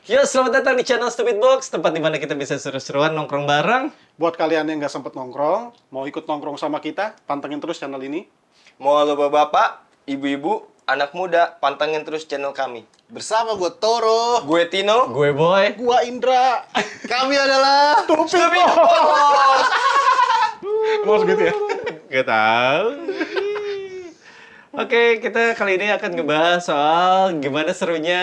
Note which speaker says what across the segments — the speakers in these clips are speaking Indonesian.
Speaker 1: Yo, selamat datang di channel Stupid Box, tempat di mana kita bisa seru-seruan nongkrong bareng.
Speaker 2: Buat kalian yang nggak sempet nongkrong, mau ikut nongkrong sama kita, pantengin terus channel ini.
Speaker 3: Mau lo bapak-bapak, ibu-ibu, anak muda, pantengin terus channel kami.
Speaker 4: Bersama gue Toro,
Speaker 3: Gue Tino.
Speaker 1: Gue Boy.
Speaker 2: Gua Indra.
Speaker 4: kami adalah
Speaker 2: Stupid Box. Mau segitu ya?
Speaker 1: Gak tahu. Oke, kita kali ini akan ngebahas soal gimana serunya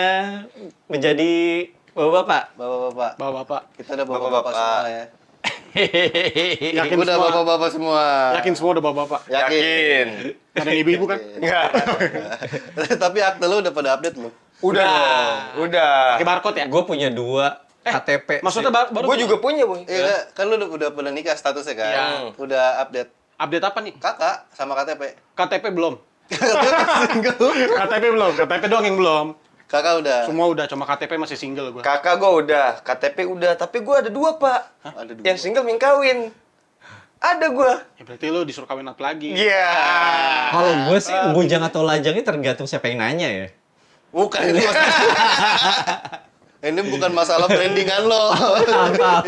Speaker 1: menjadi bapak-bapak.
Speaker 4: bapak-bapak.
Speaker 2: Bapak-bapak.
Speaker 4: Kita udah
Speaker 3: Bapak-bapak.
Speaker 4: bapak-bapak semua ya.
Speaker 2: Yakin
Speaker 4: Udah
Speaker 2: semua?
Speaker 4: bapak-bapak semua.
Speaker 2: Yakin semua udah bapak-bapak.
Speaker 3: Yakin.
Speaker 2: Ada yang ibu-ibu kan?
Speaker 3: Enggak.
Speaker 4: Tapi akte lu udah pada update lu.
Speaker 3: Udah. Udah.
Speaker 2: Pakai barcode ya?
Speaker 1: Gue punya 2 KTP.
Speaker 2: Maksudnya baru
Speaker 3: Gue juga punya, Boy.
Speaker 4: Iya, kan lu udah pada nikah statusnya kan?
Speaker 3: Iya.
Speaker 4: Udah update.
Speaker 2: update apa nih?
Speaker 4: Kakak sama KTP.
Speaker 2: KTP belum.
Speaker 4: Single.
Speaker 2: KTP belum. KTP doang yang belum.
Speaker 4: Kakak udah.
Speaker 2: Semua udah, cuma KTP masih single gua.
Speaker 3: Kakak gue udah, KTP udah, tapi gue ada 2, Pak.
Speaker 4: Ada dua.
Speaker 3: Yang single yang kawin. Ada gue.
Speaker 2: Ya berarti lu disuruh kawin apa lagi?
Speaker 3: Iya.
Speaker 1: Kalau gue sih bujang atau lajangnya tergantung siapa yang nanya ya.
Speaker 4: Bukan ini ini bukan masalah brandingan lo.
Speaker 1: Apa-apa.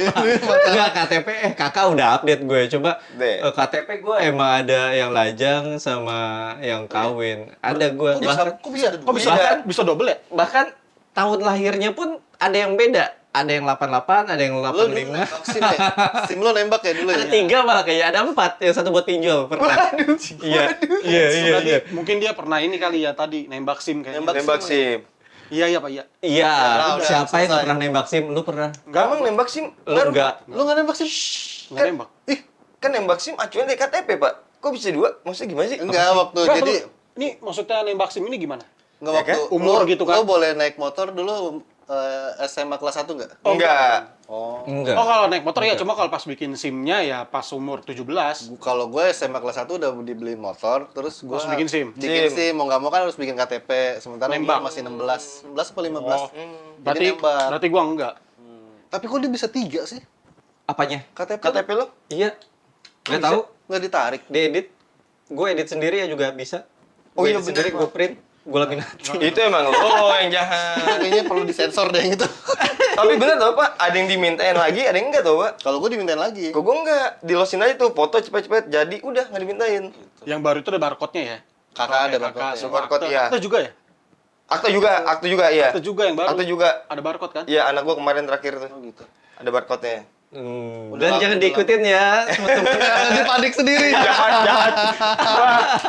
Speaker 1: Enggak, KTP, kakak udah update gue. Coba
Speaker 3: Deh.
Speaker 1: KTP gue emang ada yang lajang sama yang kawin. Ada gue.
Speaker 4: Kok bisa ada
Speaker 2: Kok
Speaker 4: dua?
Speaker 2: bisa?
Speaker 3: Iya.
Speaker 2: Bisa double ya?
Speaker 1: Bahkan tahun lahirnya pun ada yang beda. Ada yang 88, ada yang
Speaker 4: Lu
Speaker 1: 85.
Speaker 4: dulu nembak SIM ya? SIM lo nembak ya dulu ya?
Speaker 1: Ada 3 malah kayaknya, ada 4. Yang 1 buat pinjol, pernah. Iya,
Speaker 2: Berarti
Speaker 1: iya.
Speaker 2: mungkin dia pernah ini kali ya tadi, nembak SIM kayaknya.
Speaker 3: Nembak SIM.
Speaker 2: Iya, iya Pak, iya.
Speaker 1: Iya,
Speaker 4: udah,
Speaker 1: siapa yang
Speaker 4: selesai.
Speaker 1: pernah nembak SIM? Lu pernah?
Speaker 3: Enggak, emang nembak SIM?
Speaker 1: Lu enggak?
Speaker 4: Lu nggak nembak SIM?
Speaker 2: Nggak nembak.
Speaker 3: Ih, kan nembak SIM acuan dari KTP, Pak. Kok bisa 2? Maksudnya gimana sih?
Speaker 4: Enggak, waktu
Speaker 2: Nggak,
Speaker 4: jadi
Speaker 2: ini maksudnya nembak SIM ini gimana?
Speaker 4: enggak
Speaker 3: Ya
Speaker 4: waktu
Speaker 3: kan?
Speaker 2: Umur
Speaker 4: lu-
Speaker 2: gitu kan?
Speaker 4: Lu boleh naik motor dulu SMA kelas 1 enggak?
Speaker 3: Enggak.
Speaker 4: Oh.
Speaker 1: Enggak.
Speaker 2: Oh, kalau naik motor ya cuma kalau pas bikin SIM-nya ya pas umur 17.
Speaker 4: Kalau gue SMA kelas 1 udah dibeliin motor, terus gue
Speaker 2: Terus bikin SIM?
Speaker 4: Bikin
Speaker 3: SIM.
Speaker 4: SIM, mau nggak mau kan harus bikin KTP. Sementara
Speaker 2: Nembak.
Speaker 4: dia masih 16. 16 apa 15?
Speaker 2: Oh.
Speaker 4: Jadi
Speaker 2: Berarti
Speaker 4: nembak.
Speaker 2: berarti gua enggak.
Speaker 4: Tapi kok dia bisa 3 sih?
Speaker 1: Apanya?
Speaker 4: KTP,
Speaker 3: KTP lo?
Speaker 1: Iya. Nggak tahu.
Speaker 4: nggak ditarik.
Speaker 1: Diedit. Gue edit sendiri ya juga bisa.
Speaker 3: Oh
Speaker 1: Gua
Speaker 3: iya,
Speaker 1: edit sendiri,
Speaker 3: bener,
Speaker 1: gue print, gue laminatin.
Speaker 3: Itu emang lo yang jahat.
Speaker 4: Kayaknya perlu disensor deh yang itu.
Speaker 3: Tapi bener tau, Pak, ada yang dimintain lagi, ada yang enggak tau, Pak.
Speaker 4: Kalau gue dimintain lagi.
Speaker 3: Kok gue enggak, dilosin aja tuh, foto cepet-cepet, jadi udah nggak dimintain.
Speaker 2: Yang baru itu ada barcode-nya ya.
Speaker 4: Kakak ada
Speaker 2: Kakak,
Speaker 4: barcode.
Speaker 2: semua
Speaker 3: Barcode,
Speaker 2: akte.
Speaker 3: iya.
Speaker 2: Akte juga ya?
Speaker 3: Akte juga, iya.
Speaker 2: Akte juga yang baru.
Speaker 3: Akte juga,
Speaker 2: Ada barcode kan?
Speaker 3: iya anak gue kemarin terakhir tuh.
Speaker 4: Oh gitu.
Speaker 3: Ada barcode-nya.
Speaker 1: Dan jangan diikutin ya, teman-teman.
Speaker 4: Dia panik sendiri.
Speaker 3: Jahat.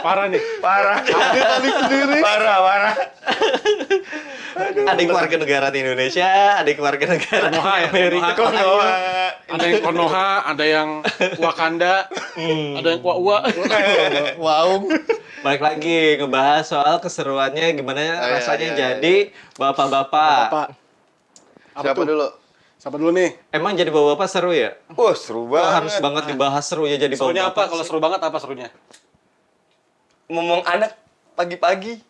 Speaker 2: Parah nih.
Speaker 3: Parah.
Speaker 4: Dia panik sendiri.
Speaker 3: Parah.
Speaker 1: Ada yang warga negara di Indonesia, ada yang warga negara
Speaker 2: Konoha ya,
Speaker 1: Amerika.
Speaker 3: Konoha.
Speaker 2: Ada yang Konoha, ada yang Wakanda, ada yang Wa-Wa.
Speaker 4: Wow.
Speaker 1: Balik lagi ngebahas soal keseruannya gimana
Speaker 4: iya,
Speaker 1: rasanya
Speaker 4: iya,
Speaker 1: jadi bapak-bapak.
Speaker 2: Apa? Apa
Speaker 4: Siapa
Speaker 2: tuh?
Speaker 4: dulu?
Speaker 2: Siapa dulu nih?
Speaker 1: Emang jadi bapak-bapak seru ya?
Speaker 3: Wah, seru
Speaker 1: Wah,
Speaker 3: banget.
Speaker 1: harus banget dibahas seru ya jadi
Speaker 2: Serunya
Speaker 1: bapak-bapak.
Speaker 2: apa? Kalau seru banget apa serunya?
Speaker 3: Ngomong anak pagi-pagi.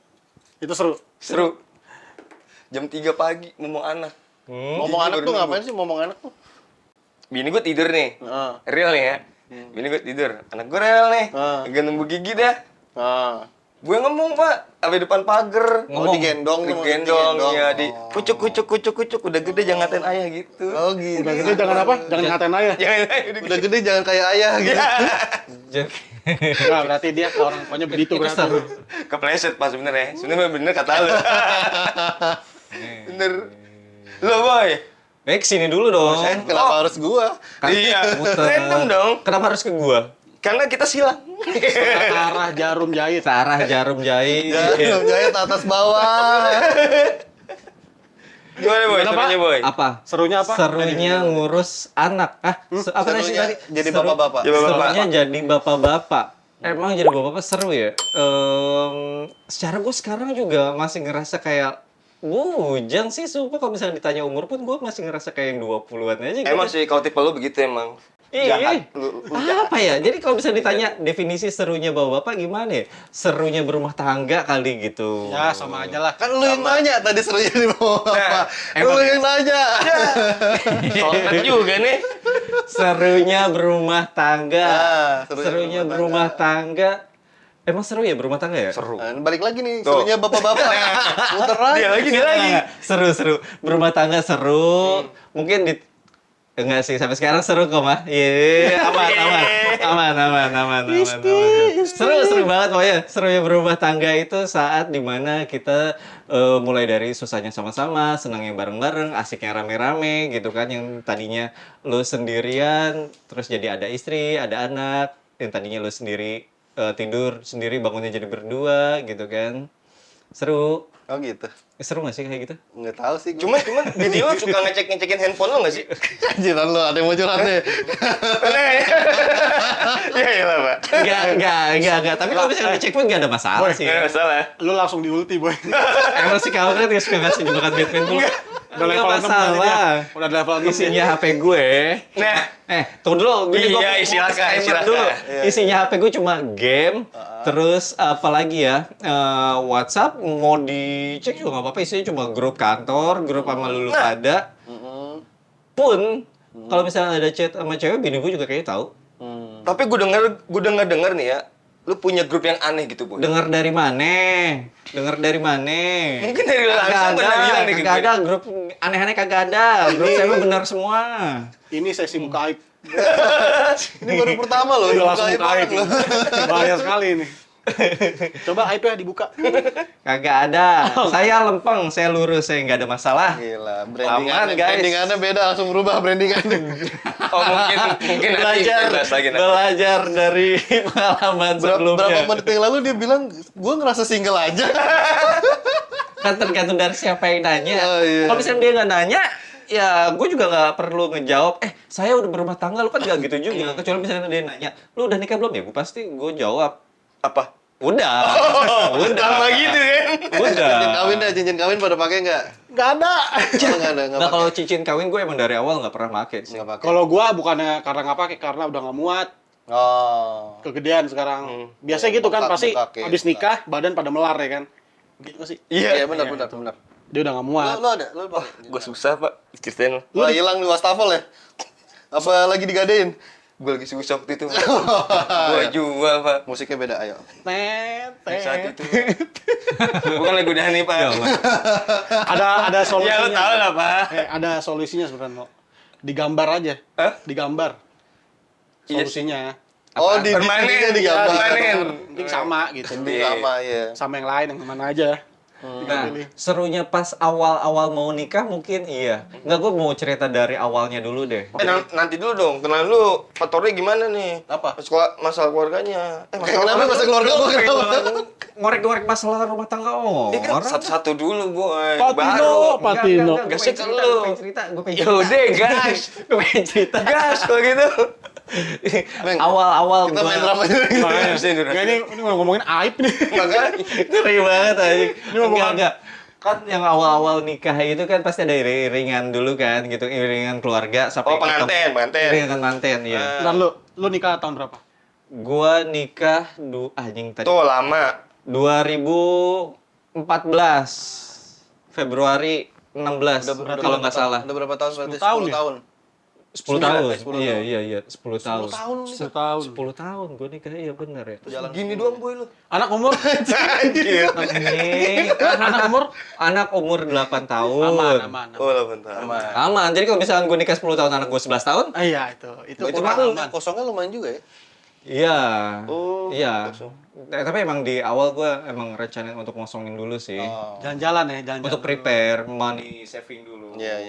Speaker 2: Itu seru.
Speaker 3: Seru. Jam 3 pagi ngomong anak.
Speaker 4: Ngomong anak tuh ngapain sih ngomong anak tuh?
Speaker 3: Bini gue tidur nih.
Speaker 4: Heeh.
Speaker 3: Real nih ya. Bini gue tidur. Anak gue real nih.
Speaker 4: Ah.
Speaker 3: Gak nunggu gigi dah.
Speaker 4: Ah.
Speaker 3: Gue ngomong, Pak. Sampai depan pagar.
Speaker 4: Oh, digendong nih, maksudnya
Speaker 3: Digendong, ya. Di
Speaker 4: Oh.
Speaker 3: kucuk. Udah gede jangan ngatain ayah gitu.
Speaker 4: Oh gitu.
Speaker 2: Udah gede jangan apa? Jangan ngatain ayah.
Speaker 3: Jangan
Speaker 4: Udah gede jangan kayak ayah gitu.
Speaker 1: Jadi-
Speaker 2: Nah, berarti dia ke orang tuanya begitu
Speaker 1: Itu
Speaker 2: berarti.
Speaker 1: seru.
Speaker 3: Kepleset pas sebenernya. Sebenernya bener kata lu. Bener. Lo, Boy.
Speaker 1: Baik, sini dulu dong.
Speaker 4: Kenapa harus gua?
Speaker 3: Iya.
Speaker 1: Muter.
Speaker 3: Random dong.
Speaker 1: Kenapa harus ke gua?
Speaker 3: Karena kita silang.
Speaker 2: Arah jarum jahit.
Speaker 1: Sarah jarum jahit.
Speaker 4: Jarum jahit atas bawah.
Speaker 3: Gimana, Boy?
Speaker 2: Gimana, Pak?
Speaker 3: Serunya, Boy?
Speaker 1: Apa?
Speaker 2: Serunya apa?
Speaker 1: Serunya ngurus anak. Apa tadi
Speaker 4: Serunya
Speaker 1: tadi?
Speaker 4: jadi
Speaker 1: Seru-
Speaker 4: bapak-bapak.
Speaker 3: Jadi bapak-bapak.
Speaker 1: Serunya jadi bapak-bapak. Emang jadi bapak-bapak seru ya? Secara gue sekarang juga masih ngerasa kayak bujang sih, sumpah kalau misalnya ditanya umur pun gue masih ngerasa kayak yang 20-an aja gitu.
Speaker 3: Emang sih, kalau tipe lu begitu emang.
Speaker 1: Iya.
Speaker 3: Jahat. Lu jahat.
Speaker 1: Apa ya? Jadi kalau bisa ditanya definisi serunya bapak-bapak gimana ya? Serunya berumah tangga kali gitu.
Speaker 2: Ya, sama aja lah.
Speaker 4: Kan lu yang nanya tadi serunya di bawah apa?
Speaker 1: emang
Speaker 4: Lu yang nanya.
Speaker 3: Soalnya juga nih.
Speaker 1: Serunya berumah tangga.
Speaker 4: Ah,
Speaker 1: Serunya berumah tangga. Emang seru ya berumah tangga ya?
Speaker 3: Seru.
Speaker 4: Nah, balik lagi nih,
Speaker 3: Tuh.
Speaker 4: serunya bapak-bapak. Muter lagi.
Speaker 3: Dia lagi.
Speaker 1: Enggak. Seru. Berumah tangga seru. Mungkin enggak sih, sampai sekarang seru kok, Mah. Iya, aman. Seru banget pokoknya. Serunya berumah tangga itu saat dimana kita mulai dari susahnya sama-sama, senangnya bareng-bareng, asiknya rame-rame gitu kan. Yang tadinya lu sendirian, terus jadi ada istri, ada anak. Yang tadinya lu sendiri tidur sendiri, bangunnya jadi berdua gitu kan. Seru.
Speaker 4: Oh gitu.
Speaker 1: Seru gak sih kayak gitu?
Speaker 4: Nggak tahu sih.
Speaker 3: Cuman bini lo suka ngecekin handphone lo nggak sih?
Speaker 4: Anjiran lo, ada yang mau curhat nih.
Speaker 3: Iya lah Pak.
Speaker 1: Enggak. Tapi kalau misalnya ngecek pun nggak ada masalah
Speaker 2: Boy,
Speaker 1: sih.
Speaker 3: Nggak masalah.
Speaker 2: Lu langsung di ulti, Boy.
Speaker 1: Emang sih kamu kan suka ngasih jebakan Batman dulu.
Speaker 2: Udah
Speaker 1: Nggak
Speaker 2: level 6
Speaker 1: masalah.
Speaker 2: Udah level 6
Speaker 1: Isinya HP gue.
Speaker 3: Nah,
Speaker 1: Tunggu dulu.
Speaker 3: Iya,
Speaker 1: gua
Speaker 3: silakan.
Speaker 1: disclaimer dulu. Isinya HP gue cuma game. Terus apalagi ya? WhatsApp mau dicek juga nggak apa-apa. Isinya cuma grup kantor, grup sama lulu pada. Pun kalau misalnya ada chat sama cewek, bini gue juga kayaknya tahu.
Speaker 3: tapi gue denger nih ya, lu punya grup yang aneh gitu, Boy.
Speaker 1: Dengar dari mana?
Speaker 3: Mungkin dari langsung pernah bilang deh ke
Speaker 1: kagak
Speaker 3: gue.
Speaker 1: ada grup aneh-aneh, kagak ada. Grup saya mah benar semua.
Speaker 2: Ini sesi buka aib.
Speaker 4: Ini baru pertama loh.
Speaker 2: Udah langsung
Speaker 4: dibuka
Speaker 2: buka aib.
Speaker 4: aib banget loh.
Speaker 2: Bahaya sekali ini. Coba aibnya dibuka.
Speaker 1: Kagak ada. Saya lempeng, saya lurus, saya nggak ada masalah.
Speaker 4: Gila,
Speaker 1: Aman, guys.
Speaker 4: brandingannya beda, langsung berubah brandingannya.
Speaker 3: Oh, mungkin nanti
Speaker 1: Belajar,
Speaker 3: kita bahas lagi nanti.
Speaker 1: belajar dari pengalaman sebelumnya.
Speaker 4: Berapa menit yang lalu dia bilang, gue ngerasa single aja.
Speaker 1: Kan tergantung dari siapa yang nanya.
Speaker 4: Oh, iya.
Speaker 1: Kalau misalnya dia nggak nanya, ya gue juga nggak perlu ngejawab. Saya udah berumah tangga, lu kan nggak gitu juga. Kecuali misalnya dia nanya, lu udah nikah belum ya? Gue pasti gue jawab,
Speaker 3: Apa?
Speaker 1: udah. Udah.
Speaker 3: Lama gitu kan?
Speaker 1: Udah.
Speaker 4: Cincin kawin pada pakai nggak?
Speaker 2: Nggak ada.
Speaker 4: Nggak ada, nggak
Speaker 1: Nah
Speaker 4: pakai.
Speaker 1: kalau cincin kawin gue emang dari awal nggak pernah pakai sih.
Speaker 4: Nggak pakai.
Speaker 2: Kalau gua bukannya karena nggak pakai, karena udah nggak muat.
Speaker 4: Oh.
Speaker 2: Kegedean sekarang. Biasanya gitu kan,
Speaker 4: Bengkak,
Speaker 2: pasti
Speaker 4: bengkak ya.
Speaker 2: habis nikah badan pada melar ya kan. Gitu sih.
Speaker 4: Iya, benar.
Speaker 2: Dia udah nggak muat.
Speaker 4: Lo ada, lo pakai.
Speaker 3: Gue susah, Pak. Ceritain.
Speaker 4: Lo hilang di wastafel ya? Apa lagi digadein?
Speaker 3: Gue lagi susah waktu itu. Gue jual, Pak.
Speaker 4: Musiknya beda, ayo.
Speaker 3: Di saat itu. Bukan lagu Dani, Pak.
Speaker 2: Ada
Speaker 3: Ya, lo
Speaker 2: solusinya.
Speaker 3: tau lah, Pak.
Speaker 2: Ada solusinya sebenarnya. Lo. Digambar aja.
Speaker 3: Hah?
Speaker 2: Digambar.
Speaker 3: Iya.
Speaker 2: Solusinya.
Speaker 4: Oh, di
Speaker 3: Permanen.
Speaker 4: sininya digambar.
Speaker 3: Permanen.
Speaker 2: Penting sama gitu.
Speaker 4: Sama, ya.
Speaker 2: Sama yang lain, yang mana aja.
Speaker 1: Nah, serunya pas awal-awal mau nikah mungkin iya. Nggak, gue mau cerita dari awalnya dulu deh.
Speaker 3: Nanti dulu dong, kenalan lu faktornya gimana nih?
Speaker 4: Apa?
Speaker 3: Masalah keluarganya.
Speaker 4: Kenapa masa keluarga gue kenapa?
Speaker 1: Ngorek-ngorek masalah rumah tangga
Speaker 3: Ini kan
Speaker 1: orang.
Speaker 3: satu-satu dulu, Boy.
Speaker 2: Patino, Patino.
Speaker 3: Gas ke lu.
Speaker 1: Gue pengen cerita.
Speaker 3: Yaudah, gas.
Speaker 1: Gue pengen cerita.
Speaker 3: Gas kalau gitu.
Speaker 4: Meng,
Speaker 1: Awal-awal
Speaker 4: Kita main
Speaker 1: gue
Speaker 4: drama dulu.
Speaker 2: Makanya.
Speaker 3: Bisa, Dura.
Speaker 2: Nggak, ini ngomongin aib nih.
Speaker 3: Makanya.
Speaker 1: ngeri banget aja.
Speaker 2: ngomong-
Speaker 1: Enggak. Kan yang awal-awal nikah itu kan pasti ada iringan dulu kan gitu, iringan keluarga sampai
Speaker 3: Oh, pengantin.
Speaker 1: Iringan pengantin, ya.
Speaker 2: Ntar lu nikah tahun berapa?
Speaker 1: Gua nikah anjing tadi.
Speaker 3: Tuh, lama.
Speaker 1: 2014 Februari 16 kalau nggak salah.
Speaker 4: Udah berapa tahun berarti?
Speaker 2: 10 tahun
Speaker 4: 10
Speaker 2: ya?
Speaker 4: tahun.
Speaker 1: 10 tahun.
Speaker 4: 10
Speaker 1: Iya, 10 tahun.
Speaker 4: 10 tahun.
Speaker 2: 10 tahun.
Speaker 1: 10 tahun gue nikah, iya bener ya.
Speaker 4: Jalan
Speaker 3: Gini doang, Boy, lu.
Speaker 2: Anak umur?
Speaker 3: Anjir.
Speaker 1: Anjing. Anak umur 8 tahun.
Speaker 2: Aman.
Speaker 3: Oh, 8 tahun.
Speaker 1: Aman. Jadi kalau misalnya gue nikah 10 tahun, anak gue 11 tahun,
Speaker 2: Ah, iya itu. Itu
Speaker 1: Itu
Speaker 2: kurang
Speaker 1: mah
Speaker 2: aman.
Speaker 4: Kosongnya lumayan juga ya?
Speaker 1: iya.
Speaker 3: Oh,
Speaker 1: Iya.
Speaker 3: kosong.
Speaker 1: Tapi emang di awal gue emang rencanain untuk ngosongin dulu sih.
Speaker 4: Oh.
Speaker 2: Jalan-jalan ya, jalan-jalan.
Speaker 1: Untuk prepare money saving dulu.
Speaker 4: Iya.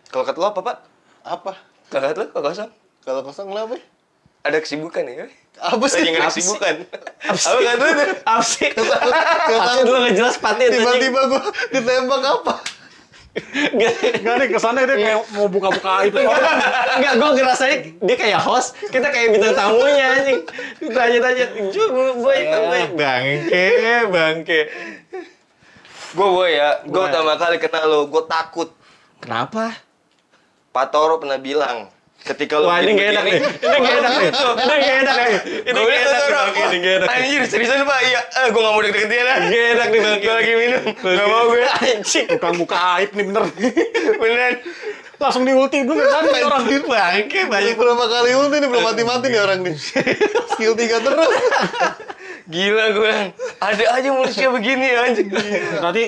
Speaker 3: Kalau kata lu apa, Pak?
Speaker 4: Apa?
Speaker 3: Kakak lu, kok kosong?
Speaker 4: Kalau kosong kenapa?
Speaker 3: Ada kesibukan ya?
Speaker 4: Apa sih?
Speaker 3: Lagi nggak ada
Speaker 1: Apa sih?
Speaker 3: kesibukan. Apa kata lu?
Speaker 1: Apa sih? Pati dulu nggak jelas pati.
Speaker 4: Tiba-tiba gue ditembak apa?
Speaker 2: Enggak nih, kesannya dia kayak mau buka-buka aib.
Speaker 1: Enggak, gue ngerasanya dia kayak host, kita kayak bintang tamunya anjing. Tanya-tanya, boy, bangke.
Speaker 3: Gue ya, gue pertama kali kenal lo, gue takut.
Speaker 1: Kenapa?
Speaker 3: Pak Toro pernah bilang, ketika lo
Speaker 1: Wah, ini nggak enak nih. Ini nggak enak nih. Ini nggak enak nih. Ini nggak enak nih, Bangke. Ini nggak enak.
Speaker 3: Anjir, seriusan Pak? Iya, gue gak mau deket-deket dia dah.
Speaker 1: Nggak enak nih, Bangke.
Speaker 3: Gue lagi minum, gak mau gue.
Speaker 1: Anjing.
Speaker 2: Tukang buka aib nih bener.
Speaker 3: Beneran.
Speaker 2: Langsung di ulti dulu kan nih orang.
Speaker 1: Bangke, banyak.
Speaker 4: Berapa kali ulti nih belum mati-mati nih orang nih. Skill 3 terus.
Speaker 3: Gila gue bilang, ada aja manusia begini anjing.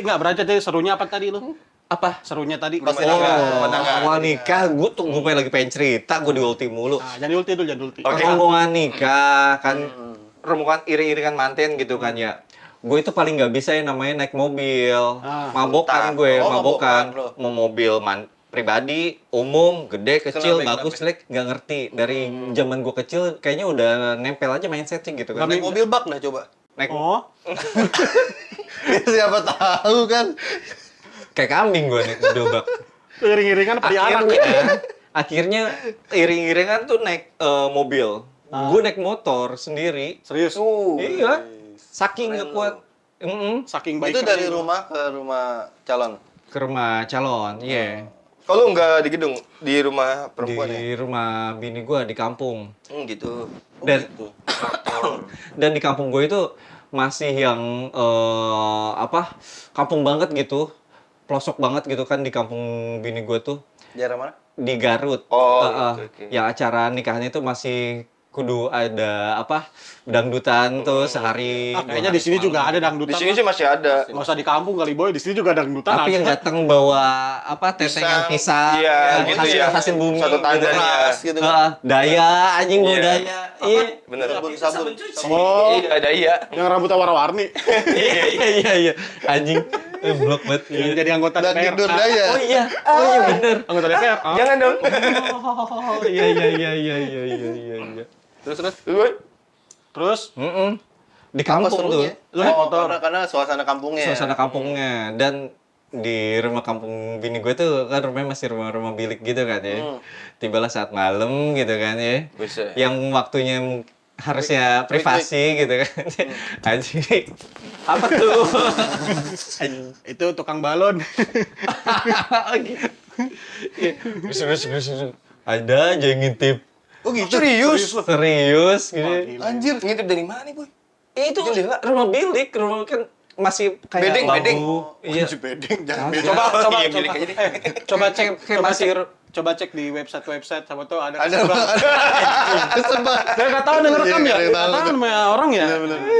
Speaker 2: Berarti tadi serunya apa tadi lu?
Speaker 1: Apa?
Speaker 2: Serunya tadi.
Speaker 4: Pas nikah.
Speaker 1: Awal nikah, gue tuh gue lagi pengen cerita, gue di ulti mulu.
Speaker 2: Nah, jangan ulti dulu, jangan ulti.
Speaker 1: Rombongan nikah kan, rombongan iring-iringan manten gitu kan ya. Gue itu paling nggak bisa yang namanya naik mobil, mabokan gue,
Speaker 4: Oh,
Speaker 1: mabokan,
Speaker 4: mabokan, bro.
Speaker 1: mau mobil pribadi, umum, gede, kecil,
Speaker 4: Kenapa,
Speaker 1: bagus, jelek, nggak ngerti. Dari zaman gue kecil, kayaknya udah nempel aja mindsetnya gitu kan.
Speaker 4: Naik mobil bak dah coba.
Speaker 1: Naik
Speaker 2: Oh,
Speaker 4: Siapa tahu kan.
Speaker 1: kayak kambing gue naik mobil bak.
Speaker 2: iring-iringan apa diarak?
Speaker 1: Akhirnya iring-iringan tuh naik mobil. Gue naik motor sendiri.
Speaker 2: Serius?
Speaker 1: Iya, saking nggak kuat.
Speaker 2: Saking baik.
Speaker 4: Itu dari rumah ke rumah calon.
Speaker 1: Ke rumah calon, iya.
Speaker 3: Kalau nggak di gedung, di rumah perempuan ya?
Speaker 1: Di rumah bini gue di kampung.
Speaker 3: Gitu.
Speaker 1: Dan dan di kampung gue itu masih yang kampung banget gitu, pelosok banget gitu kan di kampung bini gue tuh
Speaker 4: Daerah mana?
Speaker 1: di Garut.
Speaker 3: Oh,
Speaker 1: Gitu. Ya acara nikahnya itu masih kudu ada dangdutan tuh sehari.
Speaker 2: Kayaknya di sini juga ada
Speaker 3: Di
Speaker 2: dangdutan.
Speaker 3: sini sih masih ada.
Speaker 2: Nggak usah di kampung kali boy, di sini juga ada dangdutan.
Speaker 1: Tapi yang datang bawa tetengan pisang,
Speaker 3: Iya, gitu
Speaker 1: hasil,
Speaker 3: ya.
Speaker 1: hasil bumi.
Speaker 3: Satu tangan ya.
Speaker 4: Beras gitu kan.
Speaker 1: Daya, anjing bawa
Speaker 3: Iya.
Speaker 1: daya. Iya.
Speaker 3: Bener.
Speaker 4: Sabun.
Speaker 2: Oh,
Speaker 3: Iya, ada iya.
Speaker 2: yang rambutnya warna-warni.
Speaker 1: Iya. Anjing. Blok banget.
Speaker 2: Yang
Speaker 1: Iya.
Speaker 2: jadi anggota DPR.
Speaker 4: Daging daya.
Speaker 1: Oh iya bener.
Speaker 2: Anggota DPR. Ah.
Speaker 3: Jangan dong.
Speaker 1: Oh iya.
Speaker 2: Terus.
Speaker 3: Terus?
Speaker 1: Di kampung tuh.
Speaker 2: Lu naik motor.
Speaker 4: Karena suasana kampungnya.
Speaker 1: Suasana kampungnya dan di rumah kampung bini gue tuh kan rumahnya masih rumah-rumah bilik gitu kan ya. Tibalah saat malam gitu kan ya.
Speaker 3: Bisa.
Speaker 1: Yang waktunya harusnya privasi gitu kan. Anjing. Apa tuh?
Speaker 2: Itu tukang balon.
Speaker 1: Bisa. Ada aja yang ngintip.
Speaker 4: Oh gitu.
Speaker 1: Serius gitu.
Speaker 3: Anjir, ngintip dari mana, Boy?
Speaker 1: Itu rumah bilik, rumah kan masih kayak
Speaker 3: Bedeng.
Speaker 1: Iya.
Speaker 4: Bedeng jangan
Speaker 1: Ada.
Speaker 4: bedeng.
Speaker 2: Coba
Speaker 3: Iya, milik aja deh.
Speaker 2: coba cek
Speaker 1: Kayak masih
Speaker 2: coba cek di website sama tuh ada.
Speaker 4: Ada.
Speaker 2: Saya nggak tahu ada ngerekam ya.
Speaker 4: Iya,
Speaker 2: Nggak tahu namanya orang ya.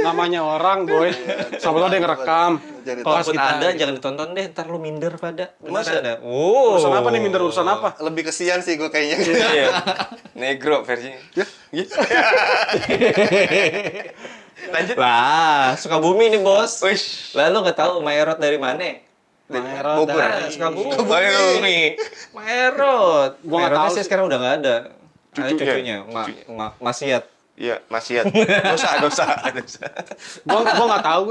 Speaker 2: Namanya orang boy. Sama tuh ada yang ngerekam.
Speaker 4: Jadi
Speaker 1: kalau
Speaker 2: Pas
Speaker 1: pun
Speaker 2: kita-
Speaker 1: ada jangan ditonton deh, ntar lu minder pada.
Speaker 3: Masa?
Speaker 1: Ada. Oh.
Speaker 2: Urusan apa nih minder urusan apa?
Speaker 4: lebih kesian sih gue kayaknya.
Speaker 3: Iya. Negro versinya. Lanjut.
Speaker 1: Lah, Sukabumi nih, Bos.
Speaker 3: Wish.
Speaker 1: Lah lu nggak tahu Maerot dari mana?
Speaker 2: Maerot
Speaker 3: Bogor.
Speaker 2: dari-
Speaker 1: Sukabumi.
Speaker 3: Sukabumi.
Speaker 1: Maerot.
Speaker 2: Gua nggak
Speaker 1: Maerotnya
Speaker 2: tahu
Speaker 1: sih
Speaker 2: sih.
Speaker 1: sekarang udah nggak ada. Ada
Speaker 3: Cucunya.
Speaker 1: cucunya, Maksiat.
Speaker 3: Iya, maksiat. Dosa.
Speaker 2: Gua nggak tahu.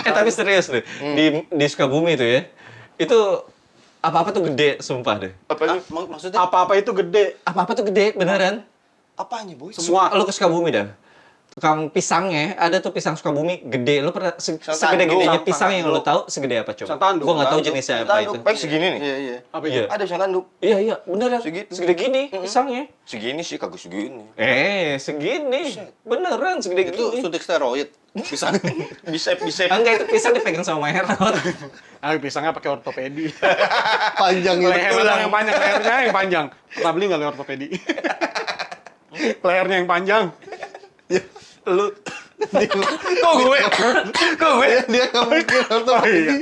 Speaker 1: Tapi serius deh, di Sukabumi itu ya, itu apa-apa tuh gede, sumpah deh.
Speaker 3: Apa itu?
Speaker 4: Maksudnya
Speaker 2: Apa-apa itu gede.
Speaker 1: Apa-apa tuh gede, beneran.
Speaker 3: Apanya, Boy?
Speaker 2: Semua.
Speaker 1: Lu ke Sukabumi dah. Tukang pisangnya, ada tuh pisang Sukabumi gede. Lu pernah
Speaker 3: Pisang
Speaker 1: segede-gedenya
Speaker 3: tanduk.
Speaker 1: pisang yang lu tahu segede apa coba?
Speaker 2: Pisang tanduk.
Speaker 1: Gua nggak tahu
Speaker 2: Tanduk.
Speaker 1: jenisnya apa
Speaker 3: Tanduk.
Speaker 1: itu.
Speaker 3: Paling segini nih.
Speaker 4: iya.
Speaker 2: Apa
Speaker 1: Iya.
Speaker 2: itu?
Speaker 3: Ada pisang tanduk.
Speaker 1: Iya, beneran.
Speaker 3: Segitu.
Speaker 1: Segede gini pisangnya.
Speaker 3: Segini sih, kagak segini.
Speaker 1: Segini. Beneran segede
Speaker 4: Itu
Speaker 1: gini.
Speaker 4: suntik steroid. Bisa.
Speaker 3: Bisa.
Speaker 1: Enggak, itu pisang dipegang sama Maerot.
Speaker 2: Ah, pisangnya pakai ortopedi.
Speaker 4: Panjang gitu.
Speaker 2: Lehernya yang panjang, lehernya yang panjang. Pernah beli nggak ortopedi? Lehernya yang panjang.
Speaker 1: Lu
Speaker 3: Kok gue?
Speaker 4: Dia nggak mungkin
Speaker 2: Oh
Speaker 4: ortopedi.
Speaker 2: iya.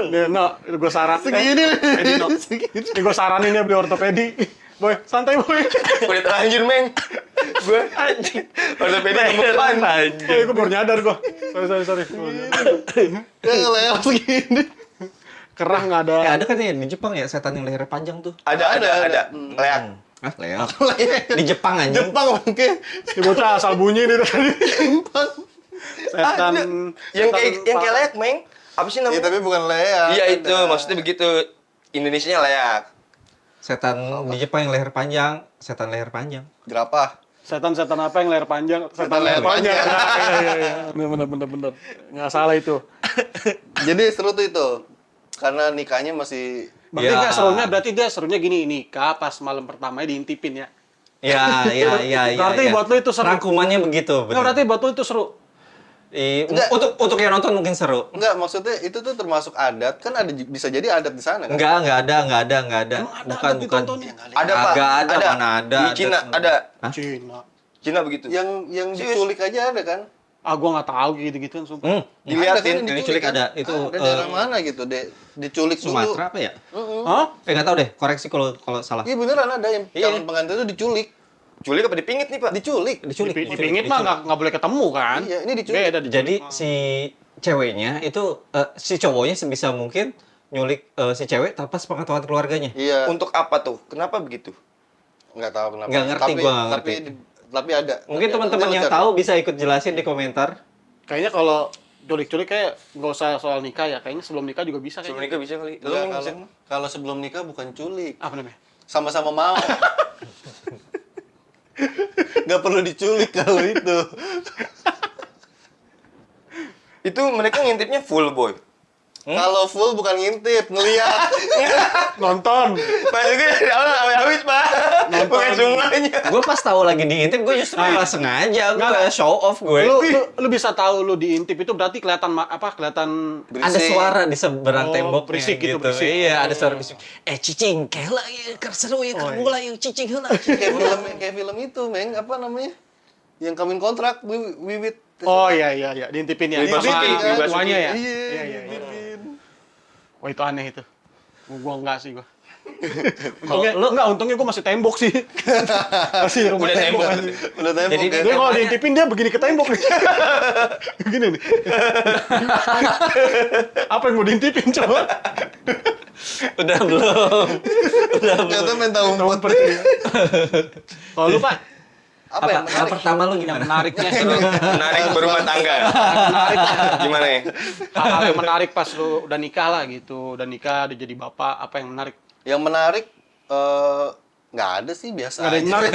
Speaker 2: Nih, no, gue saran.
Speaker 4: Segini nih.
Speaker 2: Edi, no. Nih gue saranin dia beli ortopedi. Boy, santai boy.
Speaker 3: Udah terlanjur, Meng. Gue anjing. Ortopedi nomor depan.
Speaker 2: Oh, gue baru nyadar gue. Sorry.
Speaker 4: Dia ngeleher segini.
Speaker 2: Kerah nggak ada.
Speaker 1: ada kan ya di Jepang ya setan yang lehernya panjang tuh.
Speaker 3: Ada. Leak.
Speaker 1: Leak. Di Jepang anjing.
Speaker 4: Jepang mungkin.
Speaker 2: Ini bocah asal bunyi nih tadi. Setan.
Speaker 3: Yang
Speaker 2: setan
Speaker 3: kayak leak, Meng. Apa sih
Speaker 4: Iya
Speaker 3: namanya?
Speaker 4: tapi bukan leher.
Speaker 3: Iya itu, maksudnya begitu. Indonesianya leak.
Speaker 1: Setan di Jepang yang leher panjang, setan leher panjang.
Speaker 4: Jerapah.
Speaker 2: Setan apa yang leher panjang?
Speaker 4: Setan leher panjang.
Speaker 2: Iya. Bener. Nggak salah itu.
Speaker 4: Jadi seru tuh itu. Karena nikahnya masih
Speaker 2: Berarti
Speaker 1: Ya.
Speaker 2: nggak serunya, berarti dia serunya gini, nikah pas malam pertamanya diintipin ya.
Speaker 1: Iya.
Speaker 2: Berarti buat lu itu seru.
Speaker 1: Rangkumannya begitu,
Speaker 2: Nggak,
Speaker 1: bener.
Speaker 2: berarti buat lu itu seru.
Speaker 4: Enggak.
Speaker 1: Untuk yang nonton mungkin seru.
Speaker 4: enggak, maksudnya itu tuh termasuk adat, kan ada bisa jadi adat di sana kan?
Speaker 1: Enggak ada. Bukan.
Speaker 2: ditontonnya?
Speaker 3: Ada, Pak.
Speaker 1: Agak ada, mana ada.
Speaker 3: Di Cina ada.
Speaker 2: Cina.
Speaker 3: Cina begitu.
Speaker 4: Yang
Speaker 3: Serius?
Speaker 4: diculik aja ada kan?
Speaker 2: Gua nggak tahu gitu-gituan sumpah.
Speaker 3: Diliatin,
Speaker 4: Ada kan yang
Speaker 1: diculik ada. Itu,
Speaker 4: ada daerah mana gitu diculik dulu.
Speaker 1: Sumatera apa ya?
Speaker 2: Hah?
Speaker 1: Nggak tahu deh, koreksi kalau salah.
Speaker 4: Iya beneran ada yang calon pengantin itu diculik.
Speaker 3: Culik apa dipingit nih, Pak?
Speaker 4: Diculik.
Speaker 2: Dipingit mah nggak boleh ketemu kan?
Speaker 4: Iya, ini diculik.
Speaker 2: Beda
Speaker 1: Jadi si ceweknya itu, si cowoknya sebisa mungkin nyulik si cewek tanpa sepengetahuan keluarganya.
Speaker 4: Iya.
Speaker 3: Untuk apa tuh? Kenapa begitu?
Speaker 4: Nggak tahu kenapa.
Speaker 1: Nggak ngerti, gua nggak ngerti.
Speaker 4: Tapi ada.
Speaker 1: Mungkin
Speaker 4: Nanti
Speaker 1: teman-teman
Speaker 4: lu
Speaker 1: yang
Speaker 4: cari.
Speaker 1: tahu bisa ikut jelasin di komentar.
Speaker 2: Kayaknya kalau culik-culik kayak nggak usah soal nikah ya. Kayaknya sebelum nikah juga bisa
Speaker 3: Sebelum
Speaker 2: kayaknya.
Speaker 3: nikah bisa kali.
Speaker 4: Enggak,
Speaker 3: Lu
Speaker 4: kalau
Speaker 3: bisa.
Speaker 4: kalau sebelum nikah bukan culik.
Speaker 2: Apa namanya?
Speaker 4: Sama-sama mau. Nggak perlu diculik kalau itu.
Speaker 3: Itu mereka ngintipnya full, boy.
Speaker 4: Kalau full bukan ngintip, ngeliat.
Speaker 2: Nonton.
Speaker 3: Maksudnya dari awal sampai habis, Pak. Bukan semuanya.
Speaker 1: Gue pas tahu lagi diintip, gue justru malah sengaja, gue show off gue.
Speaker 2: Lu bisa tahu lu diintip itu berarti kelihatan kelihatan
Speaker 1: Ada suara di seberang
Speaker 2: Oh,
Speaker 1: temboknya
Speaker 2: berisik gitu, berisik.
Speaker 1: Iya, ada suara berisik. Cicing, kela ya, seru ya, kamu lah yuk, cicing heula.
Speaker 4: Kayak film itu, Meng, apa namanya? Yang kawin kontrak, Wiwit.
Speaker 2: Oh iya diintipin ya.
Speaker 3: Bebas
Speaker 2: Sama
Speaker 3: Bibin, Bebas
Speaker 2: tuanya ya.
Speaker 4: Iya.
Speaker 2: Wah itu aneh itu. Gua enggak sih gua.
Speaker 1: Kalau
Speaker 2: Untungnya,
Speaker 1: lu-
Speaker 2: enggak, untungnya gua masih tembok sih. Masih rumah
Speaker 3: Udah
Speaker 2: tembok.
Speaker 3: tembok.
Speaker 4: Udah tembok
Speaker 1: Jadi
Speaker 4: ya.
Speaker 2: Dia kalau diintipin dia begini ke tembok nih. Begini nih. Apa yang mau diintipin coba?
Speaker 1: Udah belum?
Speaker 4: Ternyata main tahu umpet.
Speaker 2: Kalau lu Pak,
Speaker 4: Apa yang
Speaker 1: Yang
Speaker 4: menarik?
Speaker 1: pertama lu
Speaker 2: yang
Speaker 1: gimana?
Speaker 2: menariknya sih.
Speaker 3: Menarik berumah tangga. Gimana ya?
Speaker 2: Hal-hal yang menarik pas lu udah nikah lah gitu. Udah nikah, udah jadi bapak, apa yang menarik?
Speaker 4: Yang menarik nggak ada sih, biasa
Speaker 2: Nggak ada yang
Speaker 4: aja.
Speaker 2: menarik.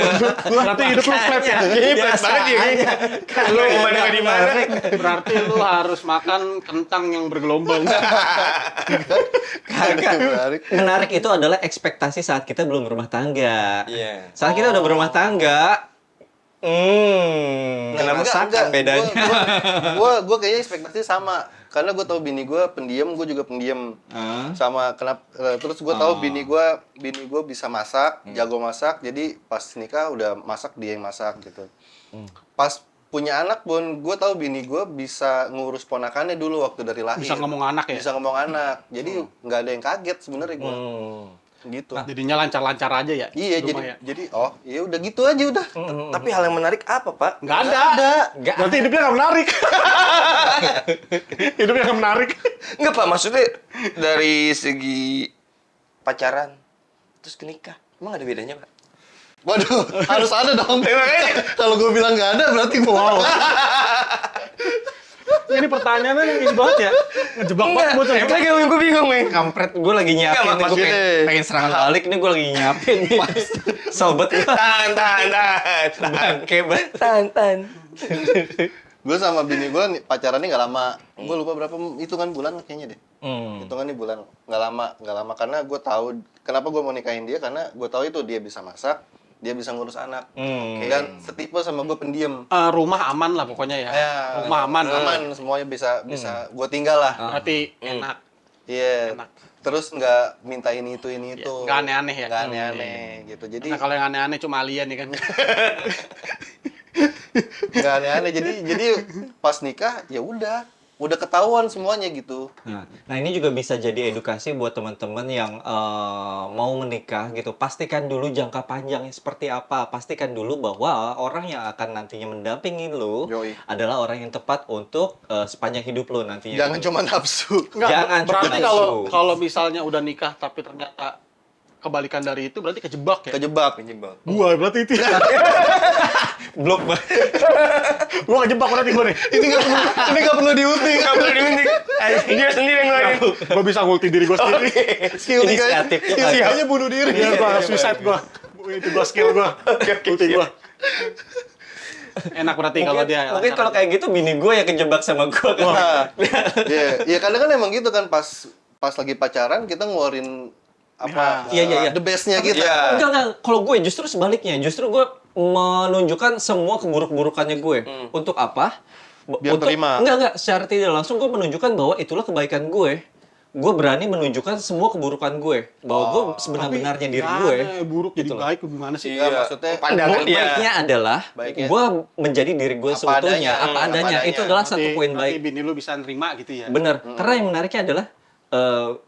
Speaker 2: Berarti hidup lu flat ya?
Speaker 1: Biasa aja.
Speaker 3: Lu di mana?
Speaker 2: Berarti lu harus makan kentang yang bergelombang.
Speaker 1: Kagak.
Speaker 4: Menarik.
Speaker 1: Menarik itu adalah ekspektasi saat kita belum berumah tangga.
Speaker 3: Iya.
Speaker 1: Saat kita udah berumah tangga,
Speaker 3: Kenapa
Speaker 1: merasakan bedanya.
Speaker 4: Gue kayaknya ekspektasi sama. Karena gue tahu bini gue pendiam, gue juga pendiam. Sama kenapa? Terus gue tahu bini gue bisa masak, jago masak. Jadi pas nikah udah masak, dia yang masak gitu. Pas punya anak pun gue tahu bini gue bisa ngurus ponakannya dulu waktu dari lahir.
Speaker 2: Bisa ngomong anak ya?
Speaker 4: Bisa ngomong anak. Jadi nggak ada yang kaget sebenarnya gue. Gitu.
Speaker 2: Jadinya lancar-lancar aja ya?
Speaker 4: Iya,
Speaker 2: rumah ya?
Speaker 4: jadi oh, ya udah gitu aja udah.
Speaker 3: Tapi hal yang menarik apa, Pak?
Speaker 2: Nggak ada.
Speaker 1: Nggak
Speaker 2: Berarti hidupnya nggak menarik. Hidupnya nggak menarik.
Speaker 3: Enggak, Pak. Maksudnya dari segi pacaran terus ke nikah. Emang ada bedanya, Pak?
Speaker 4: Waduh, harus ada dong. Kalau gue bilang nggak ada, berarti wow.
Speaker 2: Ini pertanyaannya yang ini banget ya. Ngejebak banget buat
Speaker 3: Emang gue bingung, Meng.
Speaker 1: Kampret, gue lagi nyiapin
Speaker 3: Nggak,
Speaker 1: nih, gue
Speaker 3: maksudnya-
Speaker 1: pengen serangan balik nih, gue lagi nyiapin nih. Sobat gue.
Speaker 3: Tahan.
Speaker 1: Bangke banget.
Speaker 3: Tahan.
Speaker 4: Gue sama bini gue pacarannya nggak lama. Gue lupa berapa hitungan bulan kayaknya deh. Hitungannya bulan, nggak lama karena gue tahu kenapa gue mau nikahin dia, karena gue tahu itu dia bisa masak, dia bisa ngurus anak, dan setipe sama gue pendiam.
Speaker 2: Rumah aman lah pokoknya ya. Rumah aman.
Speaker 4: Semuanya bisa gue tinggal lah.
Speaker 2: Berarti enak.
Speaker 4: Iya.
Speaker 2: Enak.
Speaker 4: Terus nggak minta ini itu
Speaker 2: nggak aneh-aneh ya?
Speaker 4: Nggak aneh-aneh gitu. Jadi
Speaker 2: Nah kalau yang aneh-aneh cuma alien nih kan.
Speaker 4: nggak aneh-aneh. Jadi pas nikah ya udah ketahuan semuanya gitu.
Speaker 1: Nah ini juga bisa jadi edukasi buat teman-teman yang mau menikah gitu. Pastikan dulu jangka panjangnya seperti apa. Pastikan dulu bahwa orang yang akan nantinya mendampingi lu
Speaker 4: Yoi.
Speaker 1: adalah orang yang tepat untuk sepanjang hidup lu nantinya.
Speaker 4: Jangan cuma nafsu.
Speaker 2: Nggak,
Speaker 1: Jangan
Speaker 2: berarti
Speaker 1: cuma
Speaker 2: kalau
Speaker 1: nafsu.
Speaker 2: kalau misalnya udah nikah tapi ternyata kebalikan dari itu berarti kejebak ya?
Speaker 4: Kejebak.
Speaker 2: Gua berarti itu.
Speaker 1: Blok banget.
Speaker 2: Gua kejebak berarti gua nih.
Speaker 4: Ini nggak perlu diutik.
Speaker 3: Nggak perlu diuntik. Dia sendiri yang ngeluarin.
Speaker 2: Gua bisa ngulti diri gua sendiri.
Speaker 4: Skill
Speaker 1: Inisiatif.
Speaker 4: tiganya bunuh diri.
Speaker 2: Biar gua suicide gua. Itu gua skill gua. Ulti gua. Enak berarti kalau dia.
Speaker 1: Mungkin kalau kayak gitu bini gue yang kejebak sama gue kan.
Speaker 4: Iya, kadang kan emang gitu kan pas lagi pacaran kita ngeluarin apa?
Speaker 1: Iya.
Speaker 4: The bestnya kita.
Speaker 3: Iya.
Speaker 1: Enggak. Kalau gue justru sebaliknya. Justru gue menunjukkan semua keburuk-burukannya gue. Untuk apa?
Speaker 4: Biar terima.
Speaker 1: Enggak. Secara tidak langsung gue menunjukkan bahwa itulah kebaikan gue. gue berani menunjukkan semua keburukan gue, bahwa gue sebenar-benarnya diri gue.
Speaker 2: buruk jadi
Speaker 1: Gitu loh.
Speaker 2: baik gimana sih?
Speaker 4: Iya, maksudnya
Speaker 3: Pandangan dia.
Speaker 1: Baiknya adalah
Speaker 4: Baiknya.
Speaker 1: gue menjadi diri gue
Speaker 4: Apa
Speaker 1: seutuhnya,
Speaker 4: adanya.
Speaker 1: apa
Speaker 4: Apa
Speaker 1: adanya.
Speaker 4: adanya.
Speaker 1: Itu adalah satu
Speaker 2: Berarti-
Speaker 1: poin
Speaker 2: berarti
Speaker 1: baik.
Speaker 2: bini lu bisa nerima gitu ya?
Speaker 1: Bener. Karena yang menariknya adalah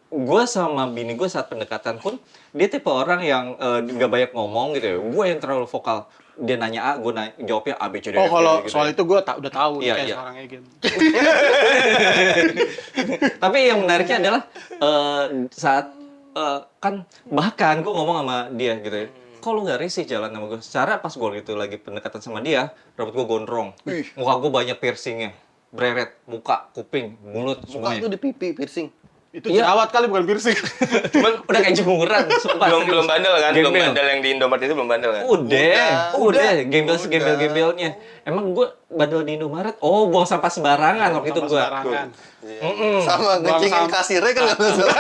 Speaker 1: gue sama bini gue saat pendekatan pun dia tipe orang yang nggak banyak ngomong gitu ya. Gue yang terlalu vokal. Dia nanya A, gue jawabnya A, B, C, D,
Speaker 2: Oh
Speaker 1: F, G,
Speaker 2: kalau
Speaker 1: gitu
Speaker 2: soal
Speaker 1: ya.
Speaker 2: itu gue udah tahu
Speaker 1: Iya,
Speaker 2: kayak
Speaker 1: iya.
Speaker 2: seorang gitu.
Speaker 1: Tapi yang menariknya adalah saat kan bahkan gue ngomong sama dia gitu ya. Kok lu gak risih jalan sama gue? Secara pas gue gitu lagi pendekatan sama dia, rambut gue gondrong. Muka gue banyak piercingnya. Breret, muka, kuping, mulut,
Speaker 4: muka
Speaker 1: semuanya.
Speaker 4: tuh di pipi piercing.
Speaker 2: Itu
Speaker 1: Iya.
Speaker 2: jerawat kali bukan piercing.
Speaker 3: Cuman
Speaker 1: Udah kayak jemuran, sumpah.
Speaker 3: belum bandel kan? Belum
Speaker 1: Gembel.
Speaker 3: bandel yang di Indomaret itu belum bandel kan?
Speaker 1: Udah, gembel-gembelnya. Emang gue bandel di Indomaret, buang sampah sembarangan waktu itu
Speaker 2: Sampah
Speaker 1: gue.
Speaker 2: sembarangan.
Speaker 4: Sama
Speaker 2: Buang
Speaker 4: ngecengin
Speaker 2: sampah.
Speaker 4: kasirnya kan nggak masalah.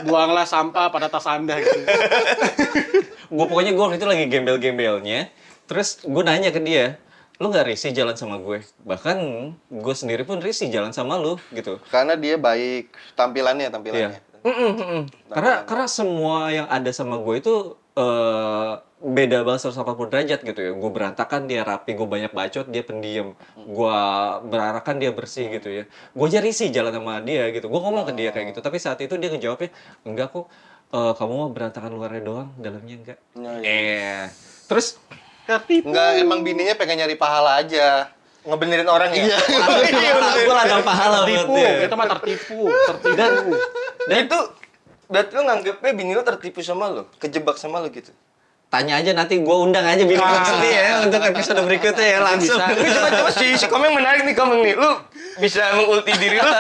Speaker 2: Buanglah sampah pada tas Anda gitu.
Speaker 1: Gue pokoknya gue waktu itu lagi gembel-gembelnya. Terus gue nanya ke dia, lu gak risih jalan sama gue? Bahkan gue sendiri pun risih jalan sama lu gitu.
Speaker 4: Karena dia baik tampilannya.
Speaker 1: Iya. Karena semua yang ada sama gue itu beda banget 180 derajat gitu ya. Gue berantakan, dia rapi. Gue banyak bacot, dia pendiam. Gue berarakan, dia bersih gitu ya. Gue aja risih jalan sama dia gitu. Gue ngomong ke dia kayak gitu. Tapi saat itu dia ngejawabnya, enggak kok. Kamu mau berantakan luarnya doang, dalamnya enggak. Terus
Speaker 4: Enggak, emang bininya pengen nyari pahala aja.
Speaker 3: Ngebenerin orang ya?
Speaker 1: gue ladang pahala buat
Speaker 2: Tertipu,
Speaker 1: dia.
Speaker 2: kita mah tertipu.
Speaker 1: Dan
Speaker 3: Itu berarti lu nganggepnya bini lu tertipu sama lu? Kejebak sama lu gitu?
Speaker 1: tanya aja nanti gue undang aja bini gue sendiri ya untuk episode berikutnya ya langsung.
Speaker 3: Tapi coba si Komeng menarik nih Komeng nih. Lu bisa mengulti diri lu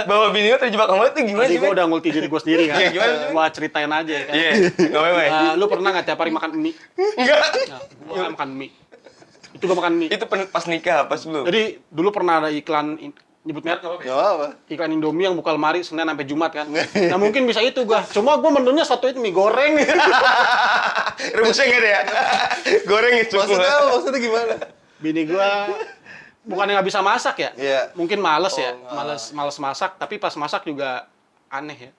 Speaker 3: bahwa bini lu terjebak sama lu itu gimana
Speaker 2: Tadi
Speaker 3: sih?
Speaker 2: gue
Speaker 3: Men?
Speaker 2: udah ngulti diri gue sendiri kan.
Speaker 3: Iya, gimana sih?
Speaker 2: Gue ceritain aja kan.
Speaker 3: Iya, nggak apa-apa.
Speaker 2: Lu pernah nggak tiap hari makan mie?
Speaker 3: Enggak.
Speaker 2: Nah, gue makan mie. Itu gue makan mie.
Speaker 3: Itu pas nikah, pas belum?
Speaker 2: Jadi dulu pernah ada iklan nyebut merek nggak apa-apa ya?
Speaker 4: Gak apa.
Speaker 2: Iklan Indomie yang buka lemari Senin sampai Jumat kan. Nah mungkin bisa itu gua. Cuma gua menunya satu itu mie goreng.
Speaker 3: Rebusnya nggak ada ya? Goreng itu.
Speaker 4: Maksudnya gimana?
Speaker 2: Bini gua bukannya nggak bisa masak ya?
Speaker 4: Iya.
Speaker 2: Mungkin males ya. Males masak. Tapi pas masak juga aneh ya.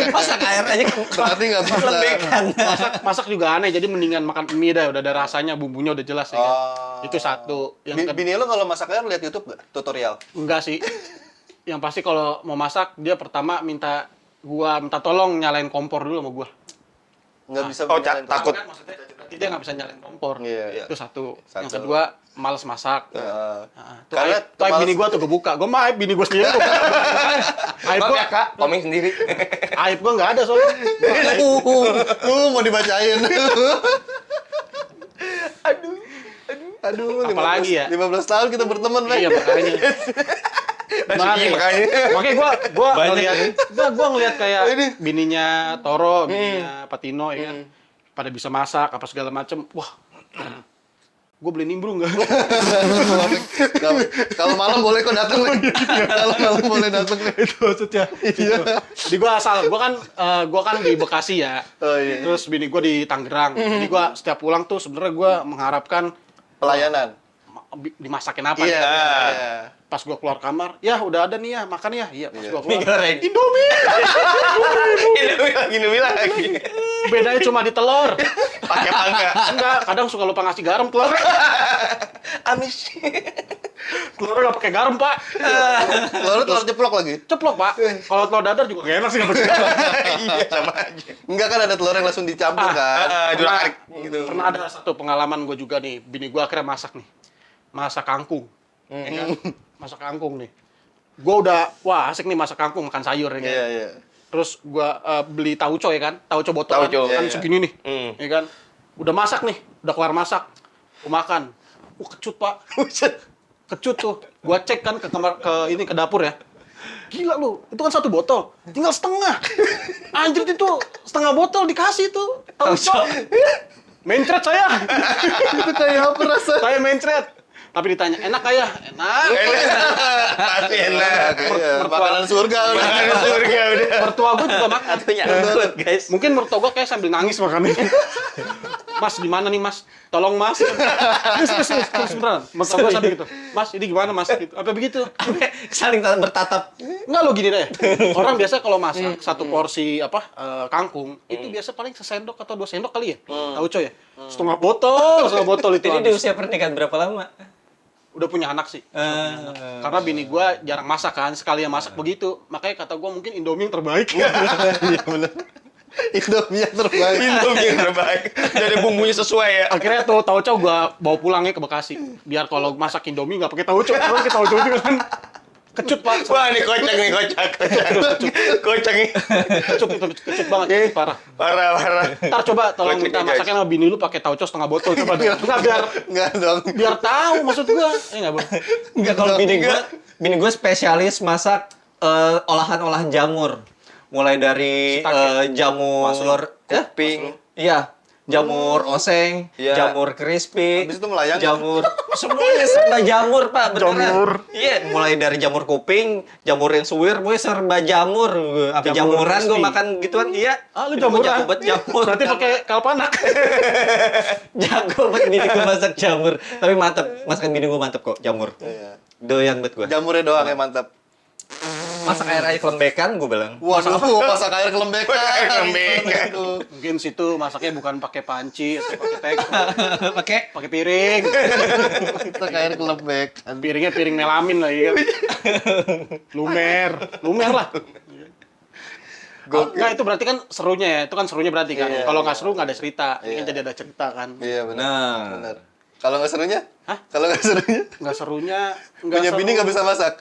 Speaker 1: Masak air aja kan
Speaker 4: Berarti nggak bisa.
Speaker 1: lebekan.
Speaker 2: Masak juga aneh. Jadi mendingan makan mie dah. Udah ada rasanya, bumbunya udah jelas ya kan. Itu satu. Yang
Speaker 4: Bini lo kalau masaknya lihat YouTube nggak? Tutorial.
Speaker 2: enggak sih. Yang pasti kalau mau masak dia pertama minta tolong nyalain kompor dulu sama gua.
Speaker 4: Nggak bisa.
Speaker 3: Oh,
Speaker 4: nyalain
Speaker 3: takut.
Speaker 2: Kan maksudnya berarti dia nggak bisa nyalain kompor.
Speaker 4: Iya.
Speaker 2: Itu satu.
Speaker 4: Satu.
Speaker 2: Yang kedua males masak.
Speaker 4: Heeh.
Speaker 2: Tuh
Speaker 4: Karena
Speaker 2: aib
Speaker 4: males-
Speaker 2: bini gua tuh gue buka. Gua mah aib bini gua sendiri. Aib
Speaker 3: Maaf
Speaker 2: gua,
Speaker 3: ya kak, Komeng sendiri.
Speaker 2: aib gua nggak ada soalnya.
Speaker 4: Mau dibacain. Aduh,
Speaker 2: Apalagi ya?
Speaker 4: 15 tahun kita berteman, Pak.
Speaker 2: Iya makanya.
Speaker 3: Iya, makanya.
Speaker 2: Makanya gua
Speaker 1: Banyak
Speaker 2: ngeliat, gua ngeliat kayak
Speaker 4: Ini.
Speaker 2: bininya Toro, bininya Patino ya kan. Pada bisa masak apa segala macem. Wah. Gua beli nimbrung nggak?
Speaker 4: Kalau malam boleh kok datang. Kalau malam boleh datang.
Speaker 2: Itu maksudnya. Iya. Jadi gua kan di Bekasi ya.
Speaker 4: Oh iya.
Speaker 2: Terus bini gua di Tangerang. Jadi gua setiap pulang tuh sebenarnya gua mengharapkan
Speaker 4: Pelayanan.
Speaker 2: dimasakin apa
Speaker 4: Iya.
Speaker 2: nih.
Speaker 4: Iya.
Speaker 2: Pas gua keluar kamar, ya udah ada nih ya, makan ya. Iya, pas
Speaker 4: Iya.
Speaker 2: gua
Speaker 1: Mie
Speaker 2: keluar.
Speaker 1: goreng.
Speaker 2: Indomie.
Speaker 3: Indomie lagi.
Speaker 2: Bedanya cuma di telur.
Speaker 3: Pakai pangga.
Speaker 2: Enggak, kadang suka lupa ngasih garam telur.
Speaker 3: Amis.
Speaker 2: Telurnya nggak pakai garam, Pak.
Speaker 4: Telur ceplok lagi.
Speaker 2: Ceplok, Pak. Kalau telur dadar juga nggak enak sih nggak pakai garam.
Speaker 3: Iya, sama aja.
Speaker 4: Enggak kan ada telur yang langsung dicampur kan.
Speaker 3: Dua kali gitu.
Speaker 2: Pernah ada satu pengalaman gue juga nih, bini gue akhirnya masak nih. Masak kangkung. Ya kan? Masak kangkung nih. Gue udah, wah asik nih masak kangkung, makan sayur ya kan.
Speaker 4: Iya, iya.
Speaker 2: Terus gue beli tauco ya kan, tauco botolan
Speaker 3: Tauco,
Speaker 2: kan
Speaker 4: iya, iya.
Speaker 2: segini nih,
Speaker 3: Hmm.
Speaker 2: ya kan. Udah masak nih, udah kelar masak, gue makan. Kecut Pak, kecut tuh. Gue cek kan ke kamar, ke dapur ya. Gila lu, itu kan satu botol, tinggal setengah. Anjir itu setengah botol dikasih tuh tauco. Mencret saya,
Speaker 4: Itu kayak apa rasanya?
Speaker 2: saya mencret. Tapi ditanya, enak ayah? Enak.
Speaker 3: Pasti enak.
Speaker 4: Iya, makanan surga udah.
Speaker 3: Makanan surga udah.
Speaker 2: Mertua gue juga makan.
Speaker 1: Itu nyangkut, guys.
Speaker 2: Mungkin mertua gue kayak sambil nangis makannya. Mas, gimana nih mas? Tolong mas. Terus beneran. Mertua gue sambil gitu. Mas, ini gimana mas? Gitu. Apa begitu?
Speaker 1: Saling bertatap.
Speaker 2: Enggak lo gini deh. Orang biasa kalau masak satu porsi kangkung, itu biasa paling sesendok atau 2 sendok kali ya. Tahu coy ya? Setengah botol itu
Speaker 1: Jadi di
Speaker 2: habis.
Speaker 1: usia pernikahan berapa lama?
Speaker 2: Udah punya anak sih. Karena bini gua jarang masak kan, sekali yang masak begitu. Makanya kata gua mungkin Indomie yang terbaik.
Speaker 4: Iya bener. Indomie yang terbaik.
Speaker 3: Indomie yang terbaik. Jadi bumbunya sesuai ya.
Speaker 2: Akhirnya tuh tauco gua bawa pulangnya ke Bekasi. Biar kalau masak Indomie nggak pakai tauco. Kalau pakai tauco juga kan kecut pak.
Speaker 3: Wah, ini kocak nih, kocak. Kocak nih.
Speaker 2: Kecut banget, parah.
Speaker 3: Parah.
Speaker 2: Ntar coba tolong
Speaker 3: Kocak
Speaker 2: minta
Speaker 3: nih, guys.
Speaker 2: masaknya sama bini lu pakai tauco setengah botol coba deh. Enggak
Speaker 4: Enggak dong.
Speaker 2: biar tahu maksud gua. Enggak, Bang.
Speaker 1: Enggak, kalau bini gue spesialis masak olahan-olahan jamur. Mulai dari jamur
Speaker 3: Kuping.
Speaker 1: Iya, jamur oseng,
Speaker 3: Iya.
Speaker 1: jamur crispy,
Speaker 4: Habis itu melayang.
Speaker 1: jamur semuanya serba jamur, Pak, beneran.
Speaker 2: Jamur.
Speaker 1: Iya, mulai dari jamur kuping, jamur yang suwir, gue serba jamur. Apa
Speaker 2: Jamur
Speaker 1: jamuran gue
Speaker 2: crispy.
Speaker 1: makan gituan, iya.
Speaker 2: Ah, lu
Speaker 1: Gue
Speaker 2: jamuran?
Speaker 1: jago banget jamur.
Speaker 2: Berarti pakai kalpanak.
Speaker 1: Jago banget bini gue masak jamur. Tapi mantep, masakan bini gue mantep kok, jamur.
Speaker 4: Iya.
Speaker 1: Doyan banget gue.
Speaker 4: Jamurnya doang ya mantap.
Speaker 1: Masak air kelembekan, gue bilang.
Speaker 4: Waduh, masak air kelembekan.
Speaker 3: Air kelembekan.
Speaker 4: Aduh.
Speaker 2: Mungkin situ masaknya bukan pakai panci atau pakai teko,
Speaker 1: Pakai
Speaker 2: pakai piring.
Speaker 4: Masak air kelembekan.
Speaker 2: Piringnya piring melamin lah ya. Lumer lah. Nah itu berarti kan serunya ya, itu kan serunya berarti kan.
Speaker 4: Iya,
Speaker 2: Kalau
Speaker 4: iya.
Speaker 2: nggak seru nggak ada cerita, ini
Speaker 4: Iya.
Speaker 2: kan jadi ada cerita kan.
Speaker 4: Iya benar.
Speaker 1: Nah.
Speaker 4: Benar. Kalau nggak serunya?
Speaker 2: Hah?
Speaker 4: Kalau nggak serunya?
Speaker 2: Nggak serunya, nggak
Speaker 4: Punya
Speaker 2: seru.
Speaker 4: bini nggak bisa masak.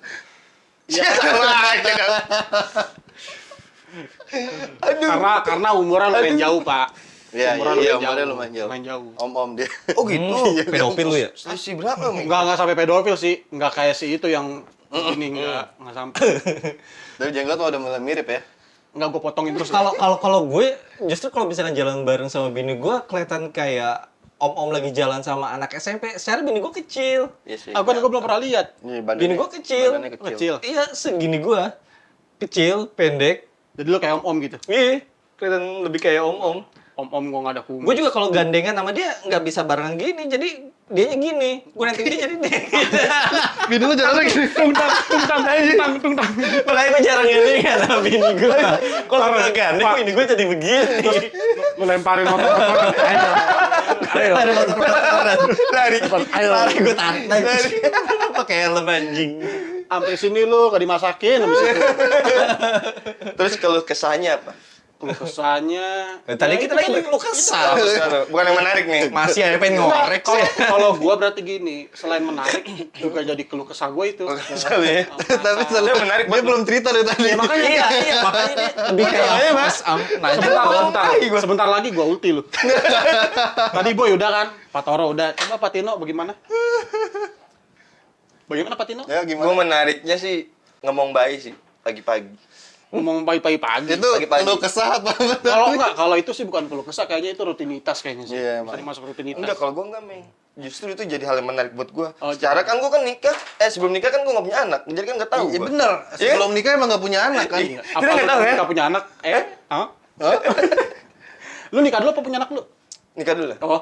Speaker 2: Karena umurnya lumayan jauh pak.
Speaker 4: Iya,
Speaker 2: Umurnya
Speaker 4: iya,
Speaker 2: lumayan
Speaker 4: umurnya lumayan jauh.
Speaker 2: Lumayan jauh.
Speaker 4: Om-om dia.
Speaker 3: Oh gitu.
Speaker 1: pedofil lu ya?
Speaker 3: Selisih berapa, Mi?
Speaker 2: Nggak sampai pedofil sih, nggak kayak si itu yang ini nggak sampai.
Speaker 4: Tapi jenggot mah udah mulai mirip ya.
Speaker 2: Nggak gue potongin terus.
Speaker 1: Kalau gue justru kalau misalnya jalan bareng sama bini gue kelihatan kayak om-om lagi jalan sama anak SMP. Secara bini gue kecil.
Speaker 3: Iya sih.
Speaker 2: Aku kan gue belum pernah lihat.
Speaker 4: Ini badannya-
Speaker 1: Bini gue kecil.
Speaker 4: badannya
Speaker 2: Kecil.
Speaker 1: Iya, segini gue. Kecil, pendek.
Speaker 2: Jadi lo kayak om-om gitu.
Speaker 1: Iya, kelihatan lebih kayak om-om.
Speaker 2: Om-om gue nggak ada kumis.
Speaker 1: Gue juga kalau gandengan sama dia nggak bisa barengan gini. Jadi dianya gini. Gue nanti dia jadi dia.
Speaker 4: Bini lu jalan lagi.
Speaker 2: tungtang.
Speaker 1: Makanya gue jarang gandengan sama bini gue. Kalau gue gandeng, bini gue jadi begini.
Speaker 2: Lu lemparin motor.
Speaker 1: Ada motor-motoran.
Speaker 3: Lari.
Speaker 1: Lari gue tarik. Pakai helm anjing.
Speaker 2: Sampai sini lu gak dimasakin habis itu.
Speaker 3: Terus kalau kesannya apa?
Speaker 2: Kesannya.
Speaker 1: Tadi kita lagi lu kesal.
Speaker 3: Bukan yang menarik nih.
Speaker 1: Masih aja pengen ngorek sih.
Speaker 2: Kalau gua berarti gini, selain menarik juga jadi keluh kesah gua itu.
Speaker 3: Kesal ya.
Speaker 4: Tapi selalu
Speaker 3: menarik
Speaker 4: dia
Speaker 3: banget.
Speaker 4: belum cerita dari tadi.
Speaker 2: Makanya
Speaker 1: Iya, makanya dia lebih kayak mas
Speaker 2: sebentar lagi gua ulti lu. Tadi Boy udah kan, Pak Toro udah. Coba Pak Tino bagaimana? Bagaimana Pak Tino?
Speaker 4: Ya
Speaker 3: Gue
Speaker 4: gimana?
Speaker 3: menariknya sih ngomong bayi sih pagi-pagi.
Speaker 2: Ngomong pagi-pagi.
Speaker 4: Itu
Speaker 3: Pagi-pagi.
Speaker 4: lu kesah apa?
Speaker 2: Kalau enggak, kalau itu sih bukan keluh kesah, kayaknya itu rutinitas kayaknya sih.
Speaker 4: Iya,
Speaker 2: Sering masuk rutinitas.
Speaker 3: Enggak, kalau gue enggak, Meng. Justru itu jadi hal yang menarik buat gue.
Speaker 2: Oh,
Speaker 3: Secara kan gue kan nikah, sebelum nikah kan gue nggak punya anak, jadi kan nggak tahu.
Speaker 4: Iya
Speaker 3: gua.
Speaker 4: bener. Sebelum nikah emang nggak punya anak kan?
Speaker 2: Iya.
Speaker 3: Kita nggak tahu, ya?
Speaker 2: Kita punya anak? Hah? Lu nikah dulu apa punya anak lu?
Speaker 3: Nikah dulu lah.
Speaker 2: Oh.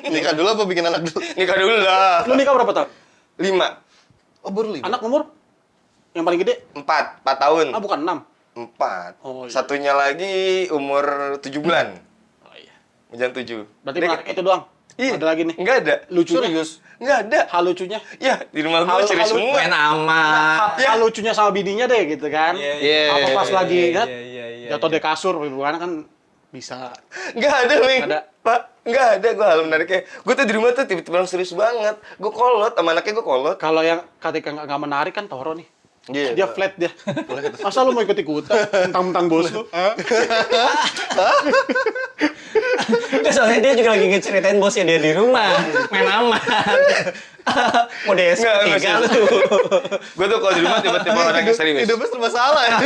Speaker 4: Nikah dulu apa bikin anak dulu?
Speaker 3: Nikah dulu lah.
Speaker 2: Lu nikah berapa tahun?
Speaker 3: 5,
Speaker 4: Oh baru 5.
Speaker 2: Anak umur? Yang paling gede?
Speaker 3: 4 tahun.
Speaker 2: Ah, bukan 6.
Speaker 3: 4.
Speaker 2: Oh, iya.
Speaker 3: Satunya lagi umur 7 bulan.
Speaker 2: Oh iya.
Speaker 3: Hujan 7.
Speaker 2: Berarti menarik itu doang?
Speaker 3: Iya.
Speaker 2: Ada lagi nih?
Speaker 3: Enggak ada.
Speaker 2: Lucunya?
Speaker 4: Serius?
Speaker 3: Enggak ada.
Speaker 2: Hal lucunya?
Speaker 3: Ya, di rumah gue
Speaker 2: Hal-
Speaker 3: serius
Speaker 2: hal-
Speaker 3: semua.
Speaker 1: main aman.
Speaker 2: Hal lucunya sama bininya deh gitu kan?
Speaker 3: Iya.
Speaker 2: Apa pas lagi
Speaker 1: iya,
Speaker 2: kan?
Speaker 1: iya, iya,
Speaker 2: Jatuh di kasur, bukan kan bisa.
Speaker 3: Enggak ada, Meng.
Speaker 2: Ada.
Speaker 3: Pak, enggak ada gue hal menariknya. Gue tuh di rumah tuh tiba-tiba serius banget. Gue kolot, sama anaknya gue kolot.
Speaker 2: Kalau yang ketika nggak menarik kan Toro nih.
Speaker 4: Iya.
Speaker 2: Dia flat dia. Masa lu mau ikut-ikutan? Mentang-mentang bos lu.
Speaker 1: Nggak, soalnya dia juga lagi ngeceritain bosnya dia di rumah. Main aman. Mau DS
Speaker 3: Nggak,
Speaker 1: 3 lu.
Speaker 3: Gue tuh kalau di rumah tiba-tiba orang yang serius.
Speaker 4: Hidupnya serba salah ya.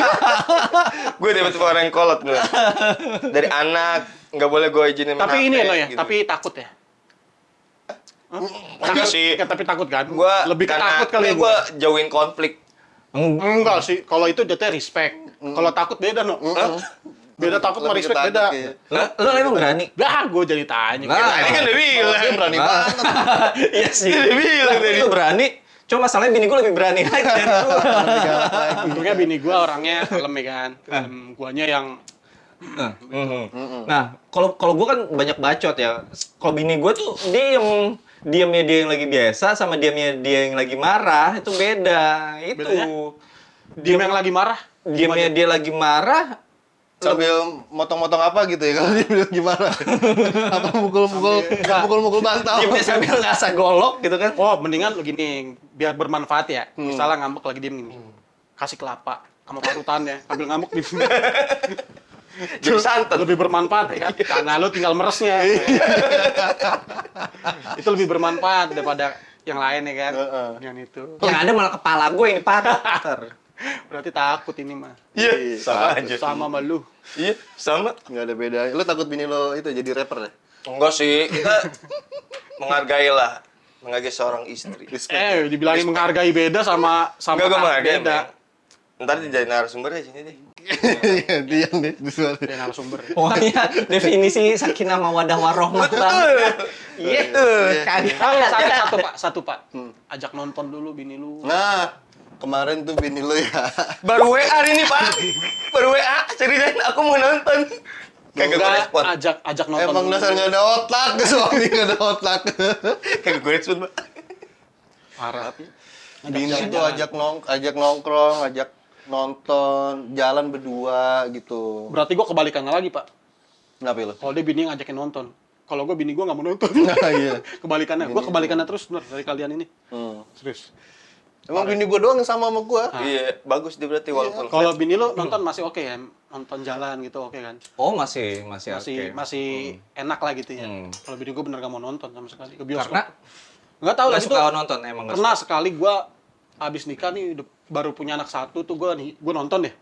Speaker 3: Gue tiba-tiba orang yang kolot gue. Dari anak, nggak boleh gue izinin main
Speaker 2: Tapi
Speaker 3: HP,
Speaker 2: ini ya, no ya?
Speaker 3: gitu.
Speaker 2: Tapi takut ya?
Speaker 3: Enggak sih.
Speaker 2: Tapi takut kan?
Speaker 3: Gua
Speaker 2: Lebih
Speaker 3: karena
Speaker 2: takut kali
Speaker 3: gua jauhin konflik.
Speaker 2: Enggak sih, kalau itu jatuhnya respect. Kalau takut beda, no. Beda takut sama
Speaker 4: Lebih
Speaker 2: respect
Speaker 4: ketakut,
Speaker 2: beda.
Speaker 4: iya.
Speaker 1: Lo emang berani?
Speaker 2: Dah, gue jadi tanya.
Speaker 1: Nah,
Speaker 3: Ini kan udah bilang.
Speaker 4: Dia berani banget.
Speaker 1: Iya sih.
Speaker 3: Dia bilang tadi.
Speaker 1: Lo berani. Cuma masalahnya bini gue lebih berani lagi dari gue.
Speaker 2: Untungnya bini gue orangnya kalem ya kan. Guanya yang
Speaker 1: Nah, kalau gue kan banyak bacot ya. Kalau bini gue tuh diamnya dia yang lagi biasa sama diamnya dia yang lagi marah itu beda. Itu.
Speaker 2: Bedanya? Diem yang lagi marah.
Speaker 1: Diamnya dia lagi marah.
Speaker 4: Sambil motong-motong apa gitu ya kalau dia bilang gimana? Apa mukul-mukul bantal.
Speaker 1: Diamnya sambil ngasah golok gitu kan.
Speaker 2: Oh, mendingan lu gini, biar bermanfaat ya. Misalnya ngambek lagi diem gini. Kasih kelapa sama parutannya, sambil ngambek di
Speaker 3: Jadi santan.
Speaker 2: lebih bermanfaat ya kan? Karena lu tinggal meresnya. Itu lebih bermanfaat daripada yang lain ya kan? Yang itu.
Speaker 1: Yang ada malah kepala gue yang patah.
Speaker 2: Berarti takut ini mah.
Speaker 3: Iya, sama aja.
Speaker 2: Sama sama lu.
Speaker 3: Iya, sama.
Speaker 4: Nggak ada beda. Lo takut bini lo itu jadi rapper ya?
Speaker 3: Enggak sih, kita menghargai lah. Menghargai seorang istri.
Speaker 2: Dibilangin menghargai beda sama
Speaker 3: Enggak, gue
Speaker 2: takut
Speaker 3: menghargai.
Speaker 2: beda.
Speaker 3: Ntar jadi narasumber ya sini deh.
Speaker 4: Iya, dia nih di suara.
Speaker 2: Dia narasumber.
Speaker 1: Pokoknya definisi sakinah mawadah warohmah banget. Iya. Kagak.
Speaker 2: Satu pak. Ajak nonton dulu bini lu.
Speaker 4: Nah, kemarin tuh bini lo ya.
Speaker 3: Baru WA hari ini, Pak. Baru WA, ceritain aku mau nonton. Kagak gue
Speaker 2: Enggak,
Speaker 3: respon.
Speaker 2: ajak nonton.
Speaker 4: Emang
Speaker 2: dulu.
Speaker 4: dasar nggak ada otak, suami nggak ada otak.
Speaker 3: Kagak gue respon, Pak.
Speaker 2: Parah.
Speaker 4: Bini tuh ajak nongkrong, ajak nonton, jalan berdua gitu.
Speaker 2: Berarti gua kebalikannya lagi pak.
Speaker 4: Kenapa lo?
Speaker 2: Kalau dia bini ngajakin nonton. Kalau gua bini gua nggak mau nonton.
Speaker 4: Nah, iya.
Speaker 2: Kebalikannya. Gua kebalikannya terus bener dari kalian ini. Serius.
Speaker 4: Emang bini gue doang yang sama gua.
Speaker 3: Iya, bagus dia berarti walaupun.
Speaker 2: Kalau bini lu nonton masih oke ya, nonton jalan gitu oke kan?
Speaker 1: Oh, masih oke.
Speaker 2: Masih enak lah gitu ya. Kalau bini gua bener gak mau nonton sama sekali ke bioskop.
Speaker 1: Karena
Speaker 2: Nggak tahu lah
Speaker 1: nggak
Speaker 2: itu.
Speaker 1: suka nonton emang nggak
Speaker 2: Pernah sekali gua abis nikah nih baru punya anak satu tuh gua nonton deh.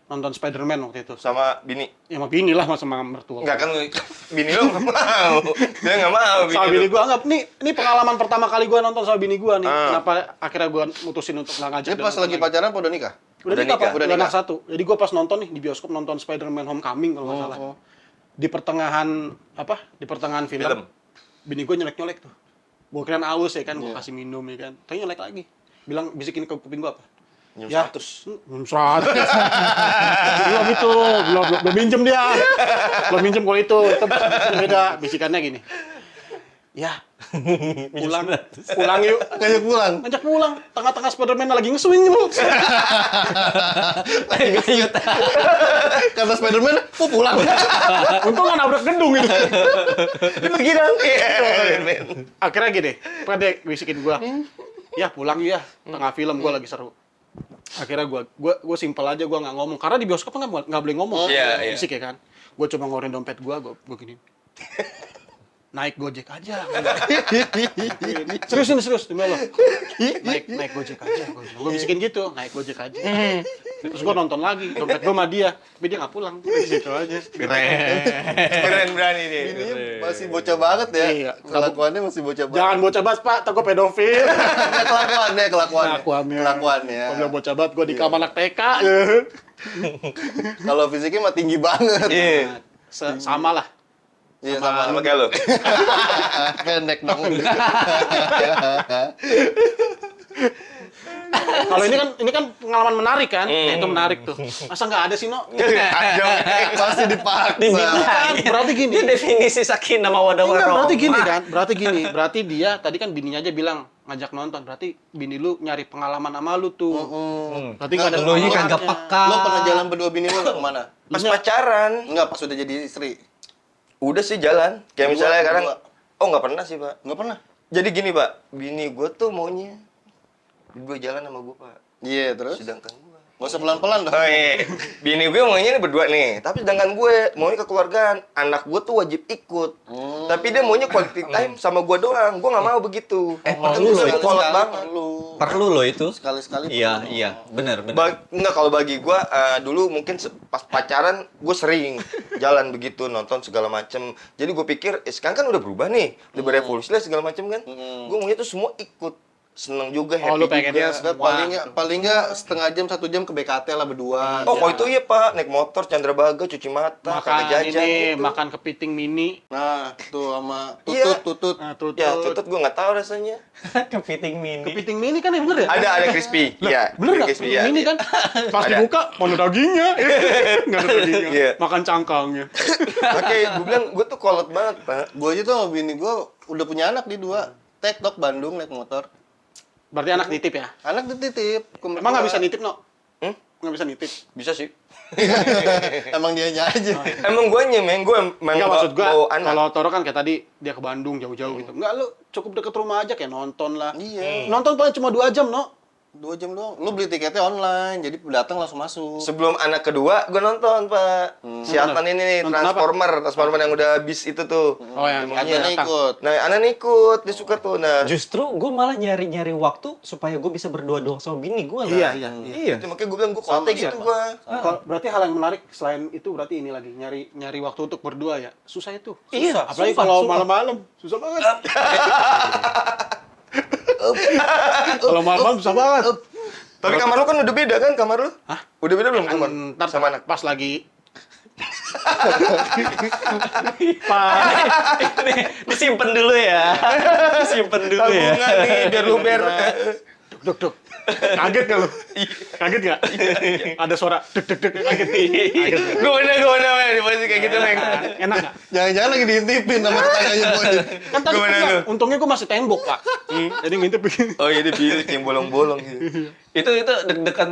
Speaker 2: Nonton Spider-Man waktu itu.
Speaker 3: sama bini.
Speaker 2: Ya sama bini lah sama mertua.
Speaker 3: Enggak kan bini lo nggak mau. Dia nggak mau
Speaker 2: Sama
Speaker 3: bini
Speaker 2: bini
Speaker 3: lo.
Speaker 2: gua anggap ini pengalaman pertama kali gua nonton sama bini gua nih. Kenapa akhirnya gua mutusin untuk nggak ngajak
Speaker 4: Jadi
Speaker 2: dia
Speaker 4: pas
Speaker 2: nonton
Speaker 4: lagi pacaran apa udah nikah?
Speaker 2: Udah
Speaker 3: Udah
Speaker 2: nikah,
Speaker 3: nikah.
Speaker 2: Pak.
Speaker 4: Udah
Speaker 2: Udah anak
Speaker 4: nikah.
Speaker 2: satu. Jadi gua pas nonton nih di bioskop nonton Spider-Man Homecoming kalau nggak salah. Di pertengahan film. Bini gua nyolek-nyolek tuh. Gua kirain aus ya kan, gua kasih minum ya kan. Tapi nyolek lagi. Bilang bisikin ke kuping gua apa?
Speaker 3: Nyum
Speaker 2: Ya,
Speaker 3: 100.
Speaker 2: 100. Belum itu, belum minjem dia. Belum minjem kalau itu beda. Bisikannya gini. Ya, pulang yuk.
Speaker 4: Ngajak pulang.
Speaker 2: Ngajak pulang. Tengah-tengah Spider-Man lagi nge-swing lu.
Speaker 1: Gayut.
Speaker 4: Kata Spiderman, mau pulang.
Speaker 2: Untung nggak nabrak gedung itu.
Speaker 3: Begini dong. Iya.
Speaker 2: Akhirnya gini, pada bisikin gua. Ya pulang ya, tengah film gua lagi seru. Akhirnya gua simpel aja, gua nggak ngomong karena di bioskop nggak boleh ngomong.
Speaker 3: Iya, iya.
Speaker 2: Bisik ya kan. Gua cuma ngeluarin dompet gua gini. Naik Gojek aja. Serius ini serius demi Allah. Naik Gojek aja. Gua bisikin gitu, naik Gojek aja. Terus gua nonton lagi, dompet gua sama dia, tapi dia nggak pulang. Gitu aja.
Speaker 3: Keren berani dia.
Speaker 4: Bininya masih bocah banget ya.
Speaker 2: Iya.
Speaker 4: Kelakuannya masih bocah banget.
Speaker 2: Jangan bocah banget, Pak. Takut pedofil.
Speaker 4: Kelakuannya.
Speaker 2: Kelakuannya. Kalau bilang bocah banget, gua di kamar anak TK.
Speaker 4: Kalau fisiknya mah tinggi banget.
Speaker 3: Iya.
Speaker 2: Sama lah.
Speaker 4: Iya
Speaker 3: Sama kayak lo.
Speaker 4: Pendek dong.
Speaker 2: Kalau ini kan pengalaman menarik kan? Itu menarik tuh. Masa nggak ada sih, No?
Speaker 4: Pasti dipaksa.
Speaker 2: Kan, berarti gini.
Speaker 1: Ini definisi sakinah mawadah
Speaker 2: Enggak,
Speaker 1: warohmah.
Speaker 2: berarti gini kan? Berarti dia tadi kan bininya aja bilang ngajak nonton. Berarti bini lu nyari pengalaman sama lu tuh. Berarti nggak ada
Speaker 1: Lu ini kagak
Speaker 2: pengalamannya.
Speaker 1: peka.
Speaker 4: Lo pernah jalan berdua bini lo kemana?
Speaker 3: Pas pacaran.
Speaker 4: Enggak, pas udah jadi istri.
Speaker 3: Udah sih jalan. Kayak
Speaker 4: Berdua,
Speaker 3: misalnya sekarang.
Speaker 4: berdua.
Speaker 3: Oh nggak pernah sih, Pak.
Speaker 4: Enggak pernah.
Speaker 3: Jadi gini, Pak. Bini gue tuh maunya gue jalan sama gue, Pak.
Speaker 4: Iya, terus?
Speaker 3: Sedangkan gue
Speaker 4: Gak usah pelan-pelan dong.
Speaker 3: Oh iya, bini gue maunya ini berdua nih. Tapi sedangkan gue maunya kekeluargaan. Anak gue tuh wajib ikut. Tapi dia maunya quality time sama gue doang. Gue nggak mau begitu.
Speaker 1: perlu loh itu.
Speaker 3: Kolot banget.
Speaker 1: Perlu loh itu.
Speaker 4: Sekali-sekali
Speaker 1: Iya, iya, benar, benar.
Speaker 3: Enggak, kalau bagi gue dulu mungkin pas pacaran gue sering jalan begitu nonton segala macem. Jadi gue pikir sekarang kan udah berubah nih, udah berevolusi lah segala macem kan. Gue maunya tuh semua ikut, seneng juga, happy
Speaker 2: lu pengennya
Speaker 3: juga.
Speaker 4: paling nggak setengah jam 1 jam ke BKT lah berdua.
Speaker 3: Oh, kalau itu iya Pak, naik motor Chandrabaga, cuci mata,
Speaker 2: Makan
Speaker 3: kagak jajan
Speaker 2: ini,
Speaker 3: gitu.
Speaker 2: makan kepiting mini.
Speaker 4: Nah, tuh sama
Speaker 3: Iya.
Speaker 4: tutut.
Speaker 2: Nah, tutut.
Speaker 3: Ya, tutut gue nggak tahu rasanya.
Speaker 1: Kepiting mini.
Speaker 2: Kepiting mini kan ya bener ya?
Speaker 3: Ada crispy. Iya,
Speaker 2: Bener nggak?
Speaker 3: crispy ya.
Speaker 2: Mini kan? Pas
Speaker 3: Ada.
Speaker 2: dibuka, mana dagingnya? Nggak ada dagingnya.
Speaker 3: Iya.
Speaker 2: Makan cangkangnya.
Speaker 3: Oke, gue bilang gue tuh kolot banget, Pak.
Speaker 4: Gue aja tuh sama bini gue udah punya anak di 2. TikTok Bandung naik motor.
Speaker 2: Berarti anak nitip ya?
Speaker 4: Anak dititip.
Speaker 2: Emang nggak bisa nitip, No?
Speaker 3: Hmm?
Speaker 2: Nggak bisa nitip?
Speaker 3: Bisa sih.
Speaker 4: Emang dianya aja.
Speaker 3: Emang gue nyemeng, gue emang
Speaker 2: Enggak, maksud gua,
Speaker 3: bawa anak.
Speaker 2: kalau Toro kan kayak tadi, dia ke Bandung jauh-jauh gitu. Enggak, lu cukup deket rumah aja kayak nonton lah.
Speaker 4: Iya.
Speaker 2: Nonton paling cuma 2 jam, No?
Speaker 4: 2 jam doang. Lu beli tiketnya online, jadi datang langsung masuk.
Speaker 3: Sebelum anak kedua, gue nonton, Pak. Si Atan ini nih,
Speaker 2: Nonton apa?
Speaker 3: Transformer yang udah habis itu tuh.
Speaker 2: Oh, yang
Speaker 4: Katanya
Speaker 2: datang.
Speaker 4: ikut.
Speaker 3: Nah, anak ikut, dia suka tuh. Nah,
Speaker 1: Justru gue malah nyari-nyari waktu supaya gue bisa berdua doang sama bini gue lah.
Speaker 2: Iya.
Speaker 3: itu makanya gue bilang gue kote gitu gue.
Speaker 2: Kalau berarti hal yang menarik selain itu berarti ini lagi nyari waktu untuk berdua ya. Susah itu.
Speaker 1: Iya,
Speaker 2: Apalagi
Speaker 1: sumpah,
Speaker 2: kalau
Speaker 1: sumpah.
Speaker 2: malam-malam, susah banget. Kalau malam-malam susah banget.
Speaker 3: Tapi kamar lu kan udah beda kan kamar lu?
Speaker 2: Hah?
Speaker 3: Udah beda belum kamar?
Speaker 2: Ntar
Speaker 3: Sama anak.
Speaker 2: pas lagi
Speaker 1: Ini disimpan dulu ya. Disimpan dulu ya.
Speaker 3: Tabungan nih, biar lu ber.
Speaker 2: duk. Kaget gak lu? Kaget gak? Ada suara duk. Kaget. Kaget.
Speaker 3: Gue mana, men. Pasti kayak gitu, Meng.
Speaker 2: Enak gak?
Speaker 4: Jangan-jangan lagi diintipin sama tetangganya gue.
Speaker 2: Kan tadi
Speaker 3: Gimana
Speaker 2: enggak,
Speaker 3: lu?
Speaker 2: untungnya gue masih tembok, Pak. Jadi ngintip begini.
Speaker 3: Oh iya, dia bilik yang bolong-bolong gitu.
Speaker 1: Itu deg-degan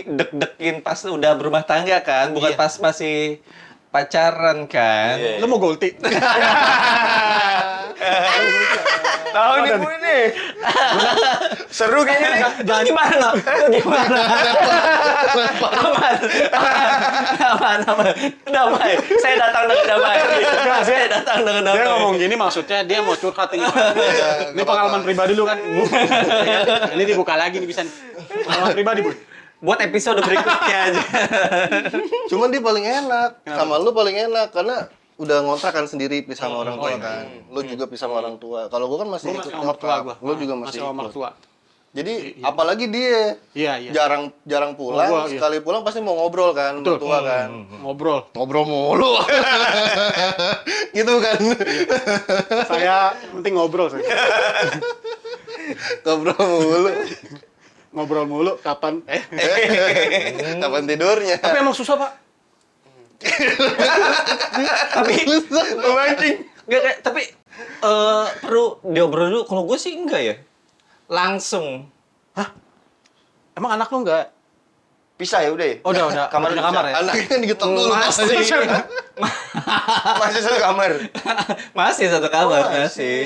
Speaker 1: deg-dekin pas udah berumah tangga kan, bukan pas masih pacaran kan.
Speaker 3: Iya.
Speaker 2: Lu mau golti?
Speaker 3: Tahu nih gue nih. Seru kayaknya nih.
Speaker 1: Jangan gimana, no? Gimana? Aman. Damai. Saya datang dengan damai. Saya datang dengan damai.
Speaker 2: Dia ngomong gini maksudnya dia mau curhat ini. Ini pengalaman pribadi lu kan. Ini dibuka lagi nih bisa nih. Pengalaman pribadi, Bu.
Speaker 1: Buat episode berikutnya aja.
Speaker 4: Cuman dia paling enak. Sama lu paling enak karena udah ngontrak kan sendiri pisah sama orang tua kan. Lu juga pisah sama orang tua. Kalau gua kan masih
Speaker 2: Gua
Speaker 4: ikut
Speaker 2: masih sama mertua
Speaker 4: nyokap.
Speaker 2: gua.
Speaker 4: Lu juga masih
Speaker 2: sama
Speaker 4: ikut.
Speaker 2: mertua.
Speaker 4: Jadi apalagi dia
Speaker 2: Iya.
Speaker 4: jarang pulang,
Speaker 2: Oh, gua, iya.
Speaker 4: sekali pulang pasti mau ngobrol kan,
Speaker 2: Betul.
Speaker 4: mertua kan.
Speaker 2: Ngobrol.
Speaker 4: Ngobrol mulu. Gitu kan.
Speaker 2: Saya penting ngobrol saya.
Speaker 4: Ngobrol mulu.
Speaker 2: Ngobrol mulu kapan
Speaker 4: Kapan tidurnya?
Speaker 2: Tapi emang susah, Pak.
Speaker 1: Tapi
Speaker 3: Mancing.
Speaker 1: enggak kayak tapi perlu diobrol dulu. Kalau gue sih enggak ya. Langsung.
Speaker 2: Emang anak lu enggak?
Speaker 3: Pisah ya udah ya?
Speaker 2: Oh, udah.
Speaker 3: Kamar
Speaker 2: Punya
Speaker 3: pisah.
Speaker 2: kamar ya?
Speaker 4: Anaknya digetok dulu.
Speaker 1: Masih.
Speaker 3: Masih satu kamar.
Speaker 1: Masih satu kamar, masih.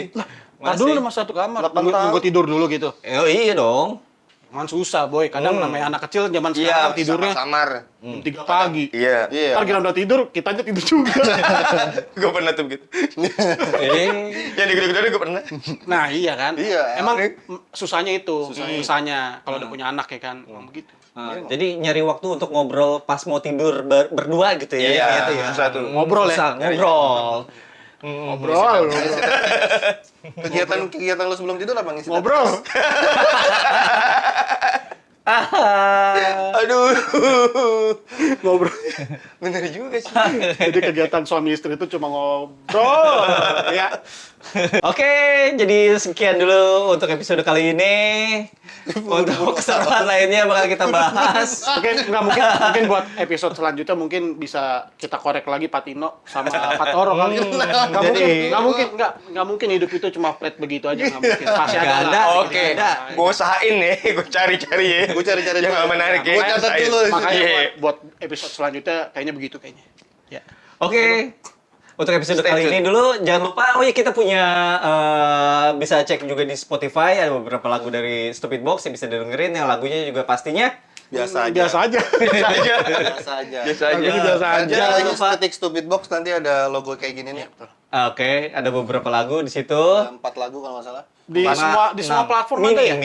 Speaker 2: Ntar dulu lu masuk satu kamar.
Speaker 3: 8 tahun.
Speaker 2: Nunggu tidur dulu gitu.
Speaker 1: Oh iya dong.
Speaker 2: Emang susah, Boy. Kadang namanya anak kecil zaman
Speaker 3: Iya,
Speaker 2: sekarang tidurnya
Speaker 3: samar.
Speaker 2: jam 3 pagi.
Speaker 3: Iya.
Speaker 4: Iya.
Speaker 2: Ntar kira udah tidur, kitanya tidur juga.
Speaker 3: Gue pernah tuh gitu. Yang di gede-gede gue pernah.
Speaker 2: Nah, iya kan?
Speaker 4: Iya.
Speaker 2: Emang susahnya itu. Susahnya kalau udah punya anak ya kan. Emang begitu.
Speaker 1: Jadi nyari waktu untuk ngobrol pas mau tidur berdua gitu ya.
Speaker 3: Iya,
Speaker 1: gitu ya.
Speaker 3: susah tuh.
Speaker 2: Ngobrol ya?
Speaker 1: Susah, ngobrol.
Speaker 2: Ngobrol.
Speaker 4: Kegiatan lu sebelum tidur apa ngisi?
Speaker 2: Ngobrol.
Speaker 3: Aduh.
Speaker 2: Ngobrol.
Speaker 3: Bener juga sih.
Speaker 2: Jadi kegiatan suami istri itu cuma ngobrol. Ya.
Speaker 1: Oke, jadi sekian dulu untuk episode kali ini. Untuk kesempatan lainnya bakal kita bahas.
Speaker 2: Mungkin buat episode selanjutnya mungkin bisa kita korek lagi Patino sama Patoro kali. Nggak mungkin hidup itu cuma flat begitu aja, nggak mungkin. Pasti
Speaker 1: Nggak
Speaker 2: ada.
Speaker 1: ada.
Speaker 2: lah.
Speaker 3: Oke,
Speaker 1: Ada.
Speaker 3: gue usahain ya, gue cari-cari ya.
Speaker 4: Gue cari-cari
Speaker 3: Yang
Speaker 4: dulu.
Speaker 3: nggak menarik ya.
Speaker 4: Gue catat
Speaker 3: usahain.
Speaker 4: dulu.
Speaker 2: Makanya
Speaker 3: Iya.
Speaker 2: buat episode selanjutnya kayaknya begitu kayaknya. Ya.
Speaker 1: Oke. Untuk episode
Speaker 3: Stay
Speaker 1: kali
Speaker 3: tune.
Speaker 1: ini dulu jangan lupa kita punya bisa cek juga di Spotify ada beberapa lagu dari Stupid Box yang bisa dengerin yang lagunya juga pastinya
Speaker 4: Biasa aja.
Speaker 2: Biasa aja.
Speaker 3: Biasa aja.
Speaker 4: Biasa aja.
Speaker 3: Biasa aja.
Speaker 2: Lagunya biasa
Speaker 4: Nanti
Speaker 2: aja.
Speaker 4: lagi ketik Stupid Box nanti ada logo kayak gini nih.
Speaker 1: Oke, ada beberapa lagu di situ.
Speaker 4: Ada 4 lagu kalau nggak salah.
Speaker 2: Di semua platform
Speaker 1: mini,
Speaker 2: ada ya?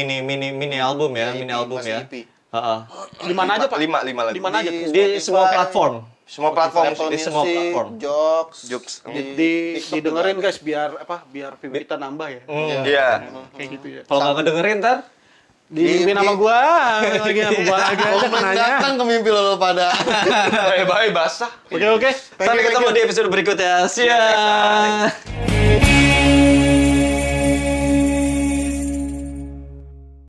Speaker 1: Mini album ya, mini album
Speaker 4: masih
Speaker 1: ya.
Speaker 4: EP.
Speaker 1: Heeh.
Speaker 2: Di mana aja, Pak?
Speaker 3: 5 lagu.
Speaker 2: Di mana aja?
Speaker 4: Di
Speaker 1: Di
Speaker 4: Spotify,
Speaker 1: semua platform.
Speaker 3: Semua platform
Speaker 4: Apple
Speaker 1: di semua
Speaker 4: Music,
Speaker 1: platform.
Speaker 4: Joox,
Speaker 3: Joox.
Speaker 2: Didengerin guys biar biar view kita nambah ya.
Speaker 3: Iya.
Speaker 2: Kayak gitu ya.
Speaker 1: Kalau nggak kedengerin ntar,
Speaker 2: Di nama gua lagi sama gua lagi aja kenanya.
Speaker 4: datang ke mimpi lo pada.
Speaker 3: Bye-bye basah.
Speaker 2: Oke.
Speaker 1: sampai ketemu di episode berikutnya. Siap.